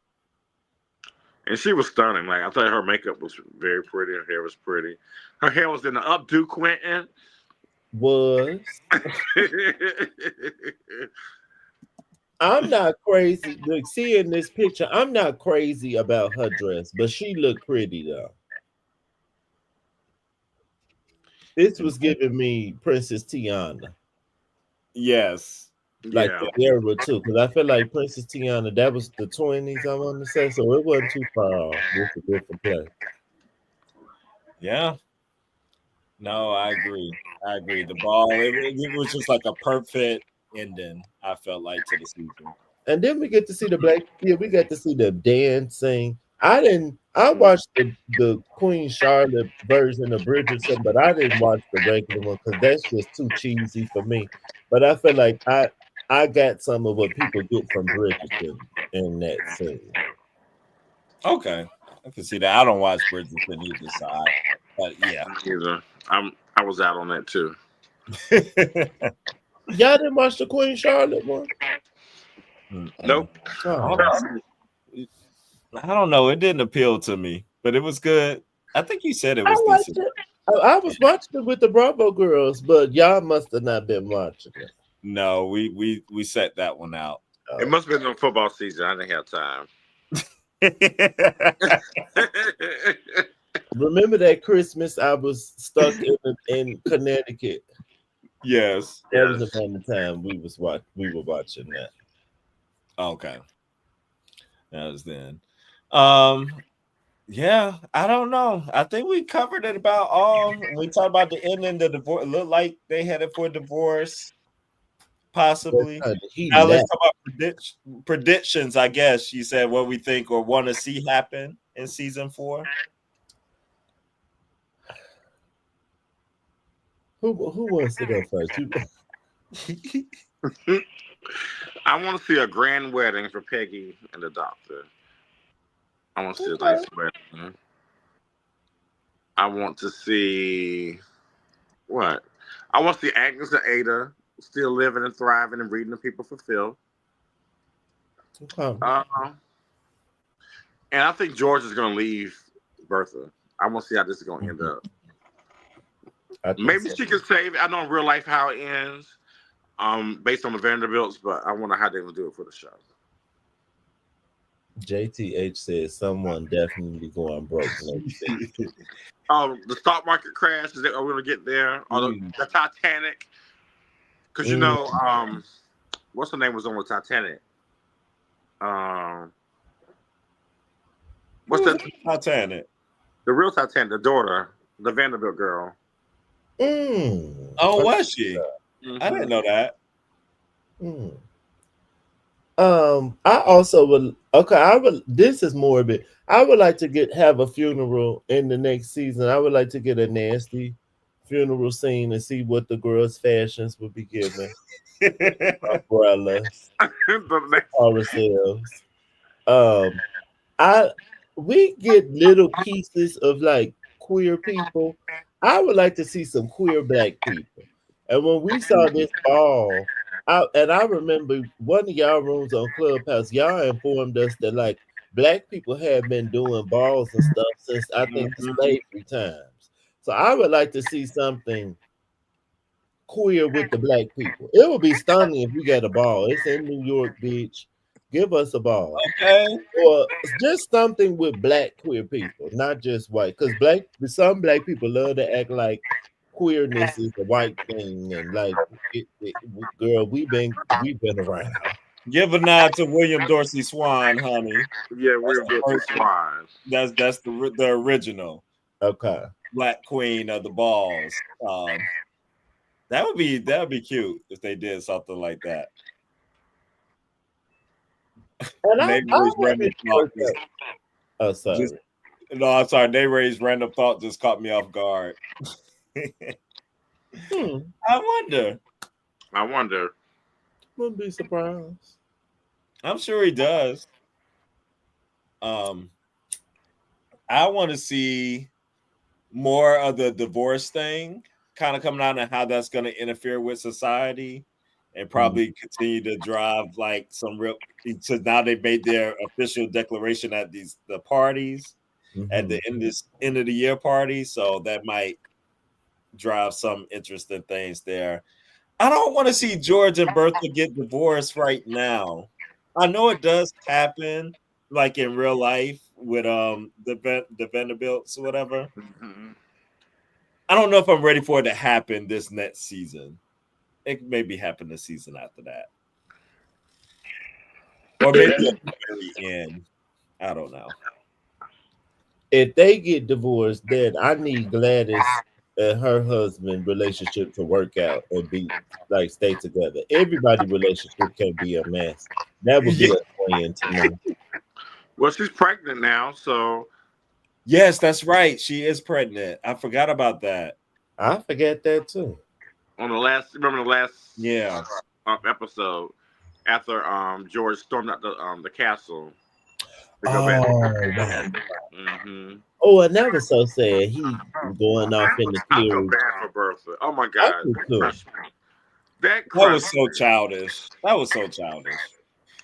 And she was stunning. Like I thought her makeup was very pretty, her hair was pretty. Her hair was in the updo, Quentin. Was. I'm not crazy. Look, seeing this picture, I'm not crazy about her dress, but she looked pretty though. This was giving me Princess Tiana. Yes. Like the era too, because I feel like Princess Tiana, that was the 20s, I want to say, so it wasn't too far off. It's a different play. Yeah. No, I agree. The ball, it was just like a perfect ending, I felt like, to the season. And then we get to see we got to see the dancing. I watched the Queen Charlotte version of Bridgerton, but I didn't watch the regular one because that's just too cheesy for me. But I feel like I got some of what people get from Bridgerton in that scene. Okay. I can see that. I don't watch Bridgerton either side. But yeah. Either. I was out on that too. Y'all didn't watch the Queen Charlotte one? Nope. Oh. I don't know. It didn't appeal to me, but it was good. I think you said it was decent. I was watching it with the Bravo girls, but y'all must have not been watching it. No, we set that one out. It must have been on football season. I didn't have time. Remember that Christmas I was stuck in Connecticut? Yes. That was around the time we were watching that. Okay. That was then. Yeah, I don't know. I think we covered it about all. We talked about the ending, the divorce. It looked like they headed for divorce, possibly. Now let's talk about predictions. I guess you said what we think or want to see happen in season 4. Who wants to go first? I want to see a grand wedding for Peggy and the doctor. I want to see a nice wedding. I want to see what? I want to see Agnes and Ada still living and thriving and reading the people for Phil. And I think George is going to leave Bertha. I want to see how this is going to end up. Maybe she can save it. I know in real life how it ends, based on the Vanderbilts, but I wonder how they're going to do it for the show. JTH says someone definitely going broke. The stock market crash. Are we going to get there? Or the Titanic? Because what's the name was on the Titanic? What's that? Titanic? The real Titanic, the daughter, the Vanderbilt girl. Oh, was she? Mm-hmm. I didn't know that. I also would. Okay, this is more of it. I would like to have a funeral in the next season. I would like to get a nasty funeral scene and see what the girls' fashions would be given. Umbrellas, ourselves. We get little pieces of like queer people. I would like to see some queer black people. And when we saw this ball, I remember one of y'all rooms on Clubhouse, y'all informed us that like black people have been doing balls and stuff since I think the slavery times. So I would like to see something queer with the black people. It would be stunning if we got a ball. It's in New York Beach. Give us a ball. Okay. Or just something with black queer people, not just white. Because some black people love to act like queerness is a white thing, and like, girl, we've been around. Give a nod to William Dorsey Swan, honey. Yeah, That's we're the good to person. swine. That's the original Okay, Black Queen of the balls. That would be cute if they did something like that. and I Nate Ray's want random it to thought work out. Oh, just sorry. no, I'm sorry. Nate Ray's random thought just caught me off guard. Hmm, I wonder. I wonder. wouldn't be surprised. I'm sure he does. Um, I want to see more of the divorce thing kind of coming out and how that's going to interfere with society and probably continue to drive like some real. So now they made their official declaration at the parties at the Mhm. end of the year party, so that might drive some interesting things there. I don't want to see George and Bertha get divorced right now. I know it does happen, like in real life with the Vanderbilts or whatever. Mhm. I don't know if I'm ready for it to happen this next season. It could maybe happen the season after that, or maybe at the very end. I don't know. If they get divorced, then I need Gladys and her husband relationship to work out and be like stay together. Everybody relationship can be a mess. That would Yeah. be annoying to me. Well, she's pregnant now, so Yes, that's right. She is pregnant. I forgot about that. I forget that too. on the last Yeah. episode after George stormed out the castle to go back. Oh wow. Hmm. Oh, and that was so sad. He going off in the I feel carriage. bad for Bertha. Oh my I God, do that too. crushed me. That That was crushed so me. childish. That was so childish.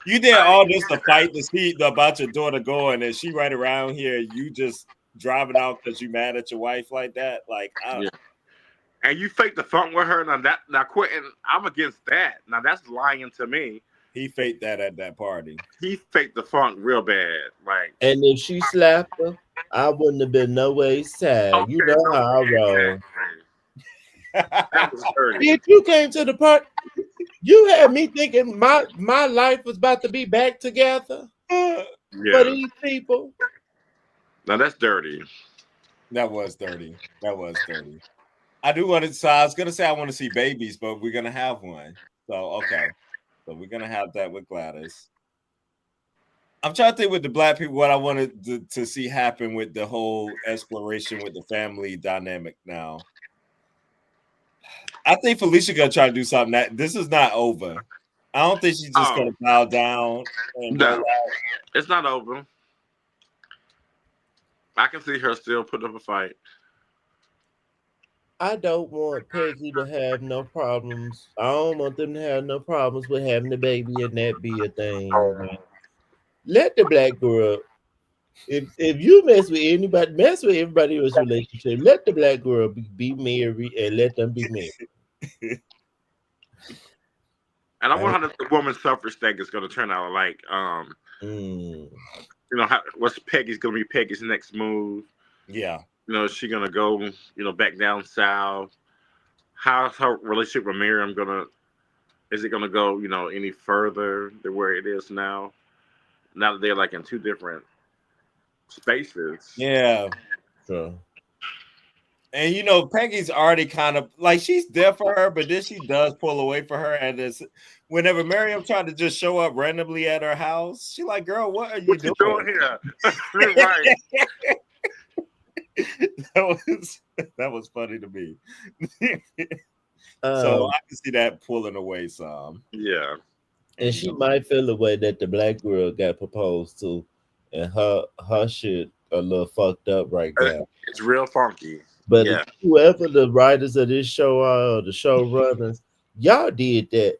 You did all this to fight to see about your daughter going, and she right around here. You just driving out because you mad at your wife like that. Like, Yeah. And you faked the funk with her. Now Quentin, I'm against that. Now that's lying to me. he faked that at that party. He faked the funk real bad. Like, And if she slapped her, I wouldn't have been no way sad. You okay, know no, how I roll. exactly. That was dirty. Bitch, you came to the party. You had me thinking my life was about to be back together for Yeah. these people. Now that's dirty. That was dirty. That was dirty. I do want to. So I was gonna say I want to see babies, but we're gonna have one. So okay. So we're gonna have that with Gladys. I'm trying to think with the black people what I wanted to see happen with the whole exploration with the family dynamic now. I think Felicia gonna try to do something that this is not over. I don't think she's just Oh gonna bow down and roll no, out. it's not over. I can see her still putting up a fight. I don't want Peggy to have no problems. I don't want them to have no problems with having the baby and that be a thing. Let the black girl. If you mess with everybody else's relationship. Let the black girl be married and let them be married. And I I, wonder how the woman's suffrage thing is going to turn out. Like, mm, what's Peggy's going to be Peggy's next move? Yeah. Is she going to go, back down south? How's her relationship with Miriam going to? Is it going to go, any further than where it is now? Now that they're like in two different spaces. Yeah. sure. And Peggy's already kind of like she's there for her, but then she does pull away for her. And it's whenever Miriam tried to just show up randomly at her house, she like, "Girl, what are you What you doing here?" Right. that was funny to me. So Um, I can see that pulling away some. Yeah. and she might feel the way that the black girl got proposed to, and her shit a little fucked up right now. It's real funky. But Yeah. whoever the writers of this show are, or the showrunners, y'all did that.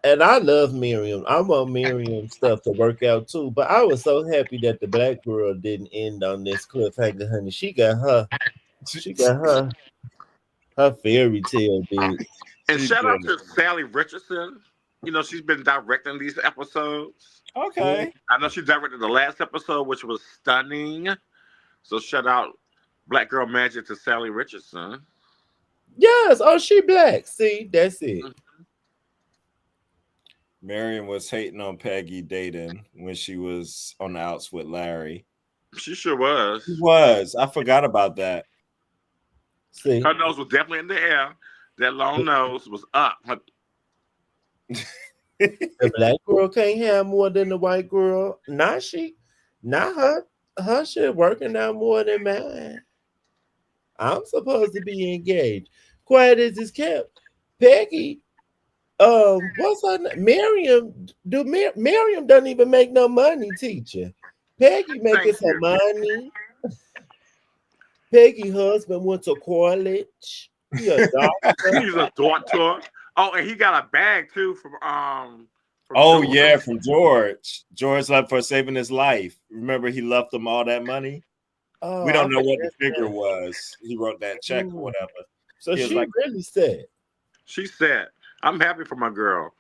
And I love Miriam. I want Miriam stuff to work out too. But I was so happy that the black girl didn't end on this cliffhanger, honey. She got her fairy tale, bitch. And She shout out did. to Sally Richardson. she's been directing these episodes. Okay. I know she directed the last episode, which was stunning. So shout out Black Girl Magic to Sally Richardson. Yes. Oh, she black. See, that's it. Marion was hating on Peggy dating when she was on the outs with Larry. She sure was. She was. I forgot about that. See, Her nose was definitely in the air. That long nose was up. the black girl can't have more than the white girl. Not she. Not her. Her shit working out more than mine. I'm supposed to be engaged. Quiet as it's kept. Peggy, what's her name? Miriam. Miriam doesn't even make no money, teacher. Peggy making Thank some you. money. Peggy husband went to college. He a doctor. He's a doctor. Oh, and he got a bag too from Oh George. yeah, from George. George left for saving his life. Remember, he left them all that money. Oh, We I don't know what the forgot figure that. was. He wrote that check or whatever. So He was she like, really said, She said, "I'm happy for my girl."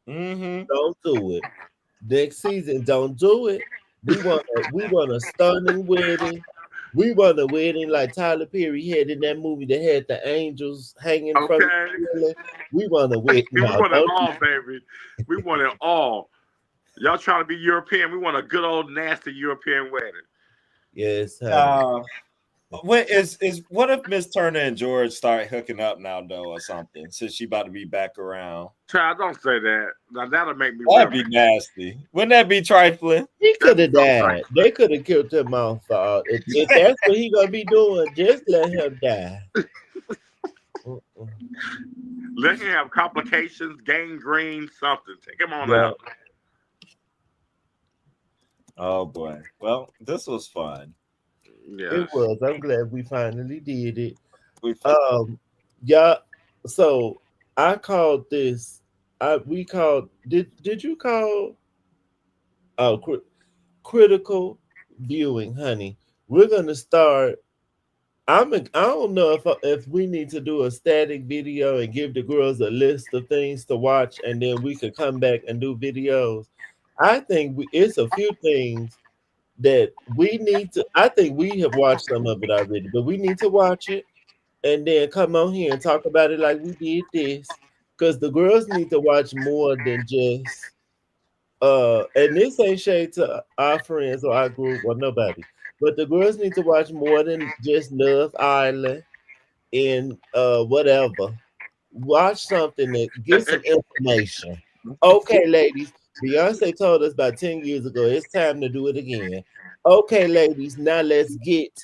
mm-hmm. "Don't do it. Next season, don't do it. We want a stunning wedding. We want a wedding like Tyler Perry had in that movie that had the angels hanging from the Okay, ceiling. We want a wedding. we No, want it don't all, baby. We want it all. Y'all trying to be European? We want a good old nasty European wedding. Yes, honey. What if Miss Turner and George start hooking up now though or something since she about to be back around? Child, don't say that. Now that'll make me That'd real. be nasty. Wouldn't that be trifling? He could That'd have be so died. trifling. They could have killed him off. If that's what he gonna be doing, just let him die. Mm-mm. Let him have complications, gangrene, something. Take him on Yeah, out. Oh boy. Well, this was fun. it Yes. was. I'm glad we finally did it. We Yeah. So I called this. We called. Did you call? Oh, critical viewing, honey. We're gonna start. I don't know if we need to do a static video and give the girls a list of things to watch, and then we could come back and do videos. I think it's a few things that we need to. I think we have watched some of it already, but we need to watch it and then come on here and talk about it like we did this, because the girls need to watch more than just. And this ain't shade to our friends or our group or nobody, but the girls need to watch more than just Love Island and whatever. Watch something that get some information. Okay, ladies. Beyonce told us about 10 years ago it's time to do it again. Okay, ladies, now let's get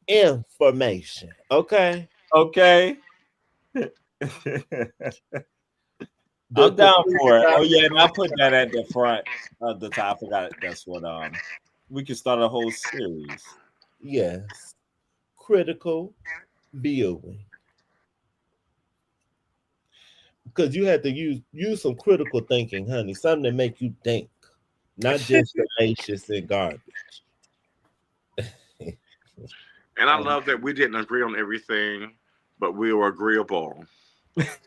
information. Okay. okay. The I'm down complete for it. Oh yeah, and I'll put documentary. that at the front of the top. I forgot that's what we can start a whole series. Yes. Critical viewing. Because you have to use some critical thinking, honey. Something that make you think, not just salacious and garbage. And I love that we didn't agree on everything, but we were agreeable.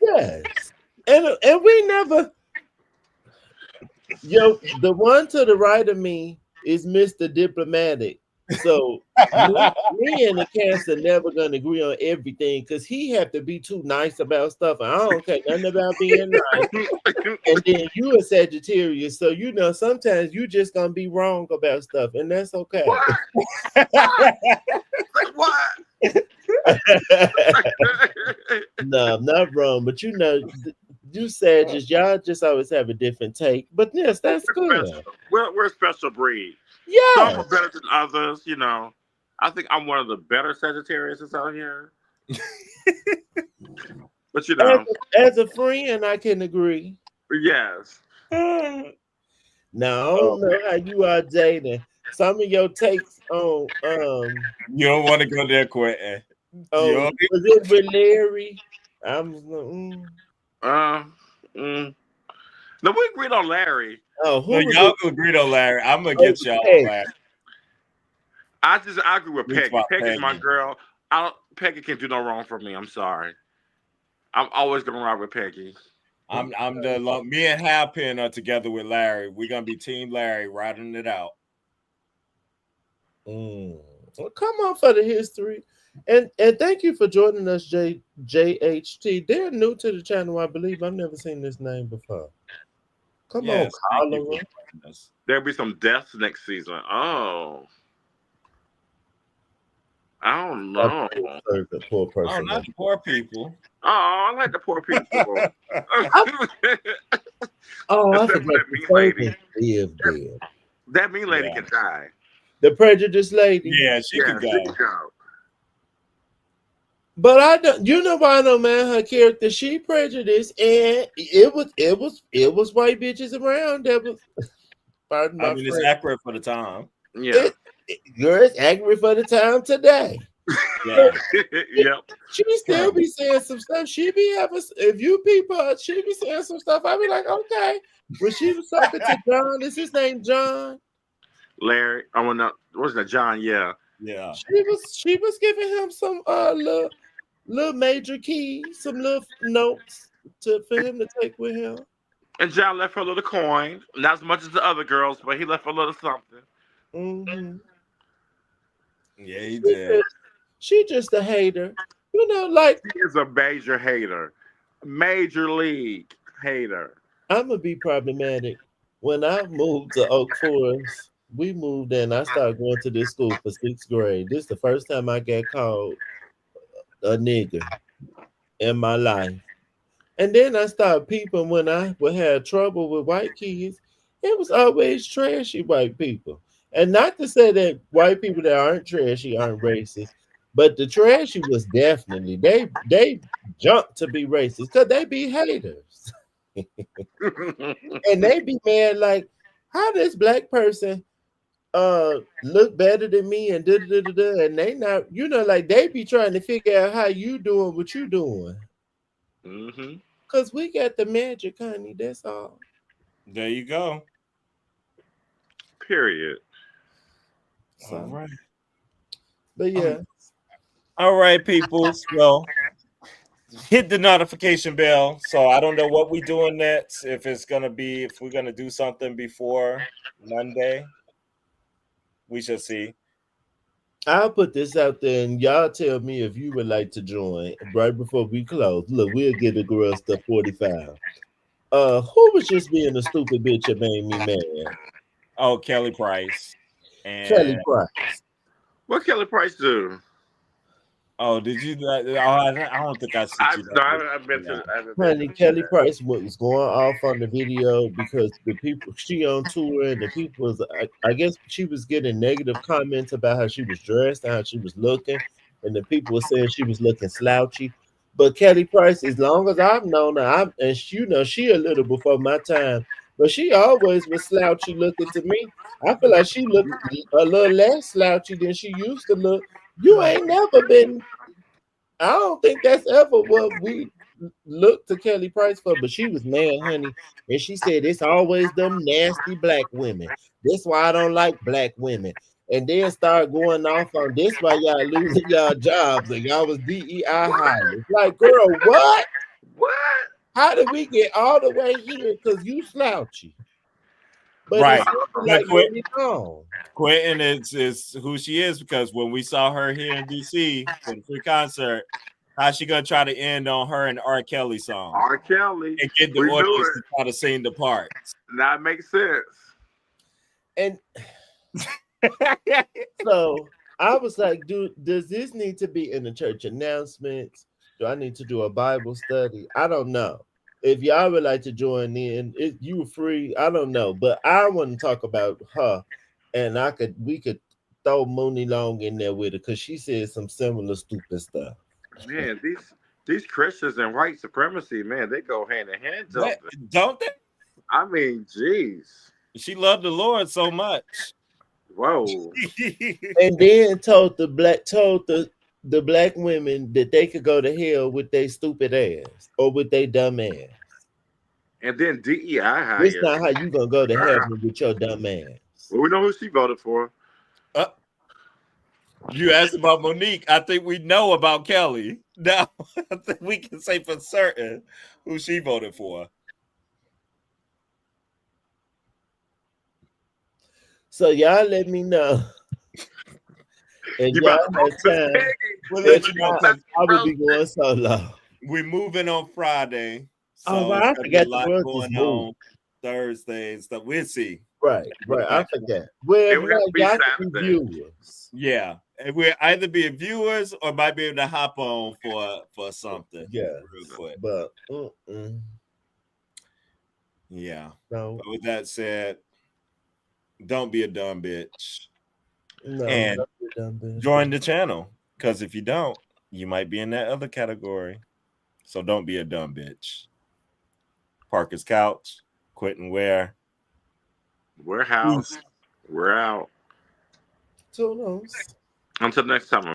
Yes. And we never the one to the right of me is Mr. Diplomatic. So me and the cancer never gonna agree on everything because he have to be too nice about stuff. And I don't care nothing about being nice. And then you a Sagittarius, so sometimes you just gonna be wrong about stuff, and that's okay. What? What? No, I'm not wrong, but you Sagittarius, y'all just always have a different take. But yes, that's good. We're a special breed. Some are Yes. better than others, I think I'm one of the better Sagittarius out here. But As a friend, I can agree. yes. Now I don't know how you are dating. Some of your takes on You don't want to go there, Quentin. was it with Larry? Uh, mm. No, we agreed on Larry. Oh, No, who was y'all it? can agree on Larry. I'm gonna get y'all Peggy. on Larry. I agree with It's Peggy. about Peggy's my Peggy. girl. Peggy can't do no wrong for me. I'm sorry. I'm always gonna ride with Peggy. Me and Halpin are together with Larry. We're gonna be Team Larry riding it out. Well, come on for the history. And thank you for joining us, JHT. They're new to the channel, I believe. I've never seen this name before. Come on, Thank you Cholera. for joining us. There'll be some deaths next season. Oh, I don't know. The poor Oh, person. not the poor people. Oh, I like the poor people. Oh, I Except for forgot that the mean lady. servant lived there. That mean lady Yeah. can die. The prejudiced lady. Yeah, she could She go. can go. But I don't. You know why I don't mind her character? She prejudiced, and it was white bitches around that was. Pardon my It's friend. accurate for the time. Yeah. Girl, it's accurate for the time today. Yeah. Yep. She still be saying some stuff. She be having, if you people, she be saying some stuff. I be like, okay. When she was talking to John, is his name John? Larry. I want to. What's that? John. Yeah. Yeah. She was giving him some little major keys, some little notes for him to take with him. And John left her a little coin, not as much as the other girls, but he left her a little something. Mm-hmm. Yeah, he did. She just a hater. You know, like He is a major hater, major league hater. I'm gonna be problematic. When I moved to Oak Forest, we moved in. I started going to this school for 6th grade. This is the first time I got called a nigger in my life. And then I started peeping when I would have trouble with white kids. It was always trashy white people. And not to say that white people that aren't trashy aren't racist, but the trashy was definitely they jumped to be racist because they be haters. And they be mad like, how this black person look better than me and da da da da, and they not, like they be trying to figure out how you doing what you doing. Mm-hmm. Cause we got the magic, honey. That's all. There you go. Period. So, All right. but yeah. All right, people. Well, hit the notification bell. So I don't know what we're doing next. If we're gonna do something before Monday, we shall see. I'll put this out there and y'all tell me if you would like to join right before we close. Look, we'll get the girls to 45. Who was just being a stupid bitch that made me mad? Oh, Kelly Price. And Kelly Price. What Kelly Price do? oh, did you? I don't think I sent you that. I've been to. I haven't Honey, been to Kelly that. Price was going off on the video because the people she on tour and the people was, I guess she was getting negative comments about how she was dressed and how she was looking, and the people were saying she was looking slouchy. But Kelly Price, as long as I've known her, she a little before my time, but she always was slouchy looking to me. I feel like she looked a little less slouchy than she used to look. You ain't never been. I don't think that's ever what we look to Kelly Price for, but she was mad, honey. And she said, it's always them nasty black women. That's why I don't like black women. And then start going off on this why y'all losing y'all jobs and y'all was DEI hires. Like, girl, what? What? How did we get all the way here? Because you slouchy. But Right. it's like really gone. Quentin is who she is because when we saw her here in DC for the free concert, how's she gonna try to end on her and R. Kelly song R. Kelly. and get the We knew audience it. to try to sing the parts? That makes sense. And so I was like, does this need to be in the church announcements? Do I need to do a Bible study? I don't know. If y'all would like to join in, you free. I don't know, but I want to talk about her, and we could throw Mooney Long in there with it because she said some similar stupid stuff. Man, these Christians and white supremacy, man, they go hand in hand. Don't they? I mean, geez. She loved the Lord so much. Whoa. And then told the black women that they could go to hell with their stupid ass or with their dumb ass. And then DEI hires. It's not how you gonna go to heaven with your dumb ass. Well, we know who she voted for. You asked about Monique. I think we know about Kelly. Now I think we can say for certain who she voted for. So y'all let me know. And You y'all about to roast have Miss time. Peggy. We'll If let you know not, because I will be going solo. we're moving on Friday. Oh, So right. it's I gonna be a forgot the lot world is going moved. on Thursday and stuff. We'll see. Right. What I happens. forgot. Well, It if would have not, to be y'all can be Saturday. viewers. Yeah. And we'll either be viewers or might be able to hop on for something. Yeah. Real quick. But Yeah. no, But with that said, don't be a dumb bitch. no, And don't be dumb bitch. join the channel. Because if you don't, you might be in that other category. So don't be a dumb bitch. Parker's Couch, Quentin Ware. Warehouse. We're out. Toodles. Until next time.